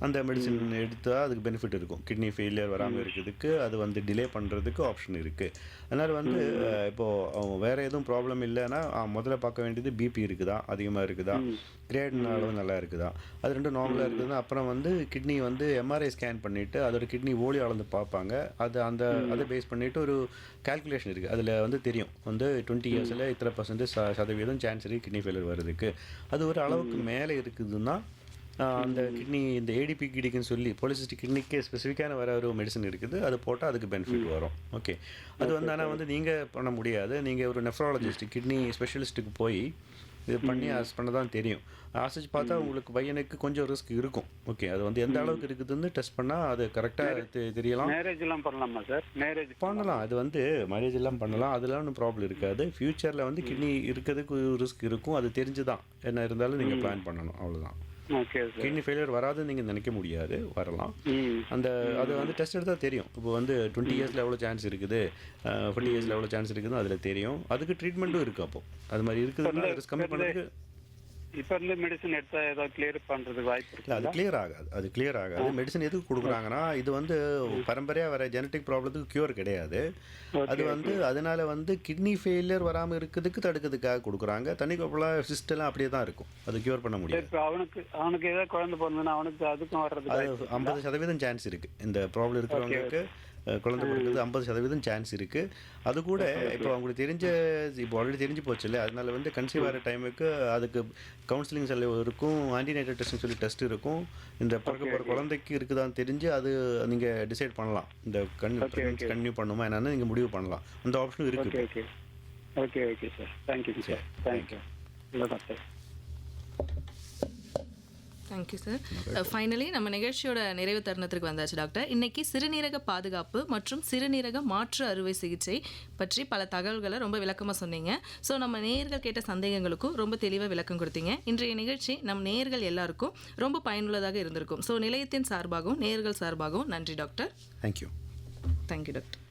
அந்த மெடிசின் எடுத்தால் அதுக்கு பெனிஃபிட் இருக்கும். கிட்னி ஃபெயிலியர் வராமல் இருக்கிறதுக்கு அது வந்து டிலே பண்ணுறதுக்கு ஆப்ஷன் இருக்குது. அதனால் வந்து இப்போது வேறு எதுவும் ப்ராப்ளம் இல்லைன்னா முதல்ல பார்க்க வேண்டியது பிபி இருக்குதா, அதிகமாக இருக்குதா, கிரியாட்டின் அளவு நல்லா இருக்குதா, அது ரெண்டும் நார்மலாக இருக்குதுன்னா அப்புறம் வந்து கிட்னி வந்து எம்ஆர்ஐ ஸ்கேன் பண்ணிவிட்டு அதோட கிட்னி ஓலி அளந்து பார்ப்பாங்க. அது அதை பேஸ் பண்ணிவிட்டு ஒரு கால்குலேஷன் இருக்குது. அதில் வந்து தெரியும் வந்து 20 இயர்ஸில் இத்தனை % சான்ஸ் இருக்குது கிட்னி ஃபெயிலியர் வர்றதுக்கு. அது ஒரு அளவுக்கு மேலே இருக்குதுன்னா அந்த கிட்னி இந்த ஏடிபி கிடிக்குன்னு சொல்லி பாலிசிஸ்டிக் கிட்னிக்கே ஸ்பெசிஃபிக்கான வர ஒரு மெடிசன் இருக்குது. அது போட்டால் அதுக்கு பெனிஃபிட் வரும். ஓகே, அது வந்து ஆனால் வந்து நீங்கள் பண்ண முடியாது. நீங்கள் ஒரு நெஃப்ராலஜிஸ்ட் கிட்னி ஸ்பெஷலிஸ்ட்டுக்கு போய் இது பண்ணி அஸ் பண்ண தான் தெரியும். ஆசிச்சு பார்த்தா உங்களுக்கு பையனுக்கு கொஞ்சம் ரிஸ்க் இருக்கும். ஓகே, அது வந்து எந்த அளவுக்கு இருக்குதுன்னு டெஸ்ட் பண்ணால் அது கரெக்டாக தெரியலாம். மேரேஜ் எல்லாம் பண்ணலாமா சார்? மேரேஜ் பண்ணலாம். அது வந்து மேரேஜ் எல்லாம் பண்ணலாம். அதெல்லாம் ஒன்றும் ப்ராப்ளம் இருக்காது. ஃப்யூச்சரில் வந்து கிட்னி இருக்கிறதுக்கு ரிஸ்க் இருக்கும். அது தெரிஞ்சு தான் என்ன இருந்தாலும் நீங்கள் பிளான் பண்ணணும். அவ்வளோதான். Okay sir. கிட்னி ஃபெயிலியர் வராதுன்னு நீங்கள் நினைக்க முடியாது, வரலாம். அந்த அது வந்து டெஸ்ட் எடுத்தால் தெரியும். இப்போ வந்து 20 இயர்ஸில் எவ்வளோ சான்ஸ் இருக்குது, 40 இயர்ஸில் எவ்வளோ சான்ஸ் இருக்குதுன்னு அதில் தெரியும். அதுக்கு ட்ரீட்மெண்ட்டும் இருக்குது. அப்போ அது மாதிரி இருக்குதுன்னா ரிஸ்க் கம்மி பண்ணுறதுக்கு இப்போ இருந்து மெடிசன் எடுத்தா ஏதாவது கிளியர் பண்ணுறதுக்கு வாய்ப்பு இல்லை. இருக்கு? அது கிளியர் ஆகாது. மெடிசன் எதுக்கு கொடுக்குறாங்கன்னா இது வந்து பரம்பரையாக வர ஜெனட்டிக் ப்ராப்ளத்துக்கு க்யூர் கிடையாது. அது வந்து அதனால வந்து கிட்னி ஃபெயிலியர் வராமல் இருக்கிறதுக்கு தடுக்கிறதுக்காக கொடுக்குறாங்க. தண்ணி கொப்பளா சிஸ்டெல்லாம் அப்படியே தான் இருக்கும். அது க்யூர் பண்ண முடியாது. இப்போ அவனுக்கு ஏதாவது குழந்தை பிறந்ததுன்னா அவனுக்கு அதுக்கும் வர்றதுக்கு அது 50% சான்ஸ் இருக்குது. இந்த ப்ராப்ளம் இருக்கிறவங்களுக்கு குழந்தை பிறக்கிறது 50% சான்ஸ் இருக்குது. அது கூட இப்போ அவங்களுக்கு இப்போ ஆல்ரெடி தெரிஞ்சு போச்சு இல்லை, அதனால வந்து கன்சீவ் ஆகிற டைமுக்கு அதுக்கு கவுன்சிலிங் செலவு இருக்கும், ஆன்டிநேட்டல் டெஸ்ட்னு சொல்லி டெஸ்ட் இருக்கும். இந்த பிறக்க போகிற குழந்தைக்கு இருக்குதான்னு தெரிஞ்சு அது நீங்கள் டிசைட் பண்ணலாம். இந்த கன்டினியூ பண்ணுமா என்னன்னு நீங்கள் முடிவு பண்ணலாம். அந்த ஆப்ஷனும் இருக்குது. Okay okay okay sir. Thank you sir. Thank you. இல்லை டாக்டர். Thank you sir. ஃபைனலி நம்ம நிகழ்ச்சியோட நிறைவு தருணத்திற்கு வந்தாச்சு டாக்டர். இன்னைக்கு சிறுநீரக பாதுகாப்பு மற்றும் சிறுநீரக மாற்று அறுவை சிகிச்சை பற்றி பல தகவல்களை ரொம்ப விளக்கமாக சொன்னீங்க. ஸோ நம்ம நேயர்கள் கேட்ட சந்தேகங்களுக்கும் ரொம்ப தெளிவாக விளக்கம் கொடுத்தீங்க. இன்றைய நிகழ்ச்சி நம் நேயர்கள் எல்லாருக்கும் ரொம்ப பயனுள்ளதாக இருந்திருக்கும். ஸோ நிலையத்தின் சார்பாகவும் நேயர்கள் சார்பாகவும் நன்றி டாக்டர். தேங்க்யூ. Thank you doctor.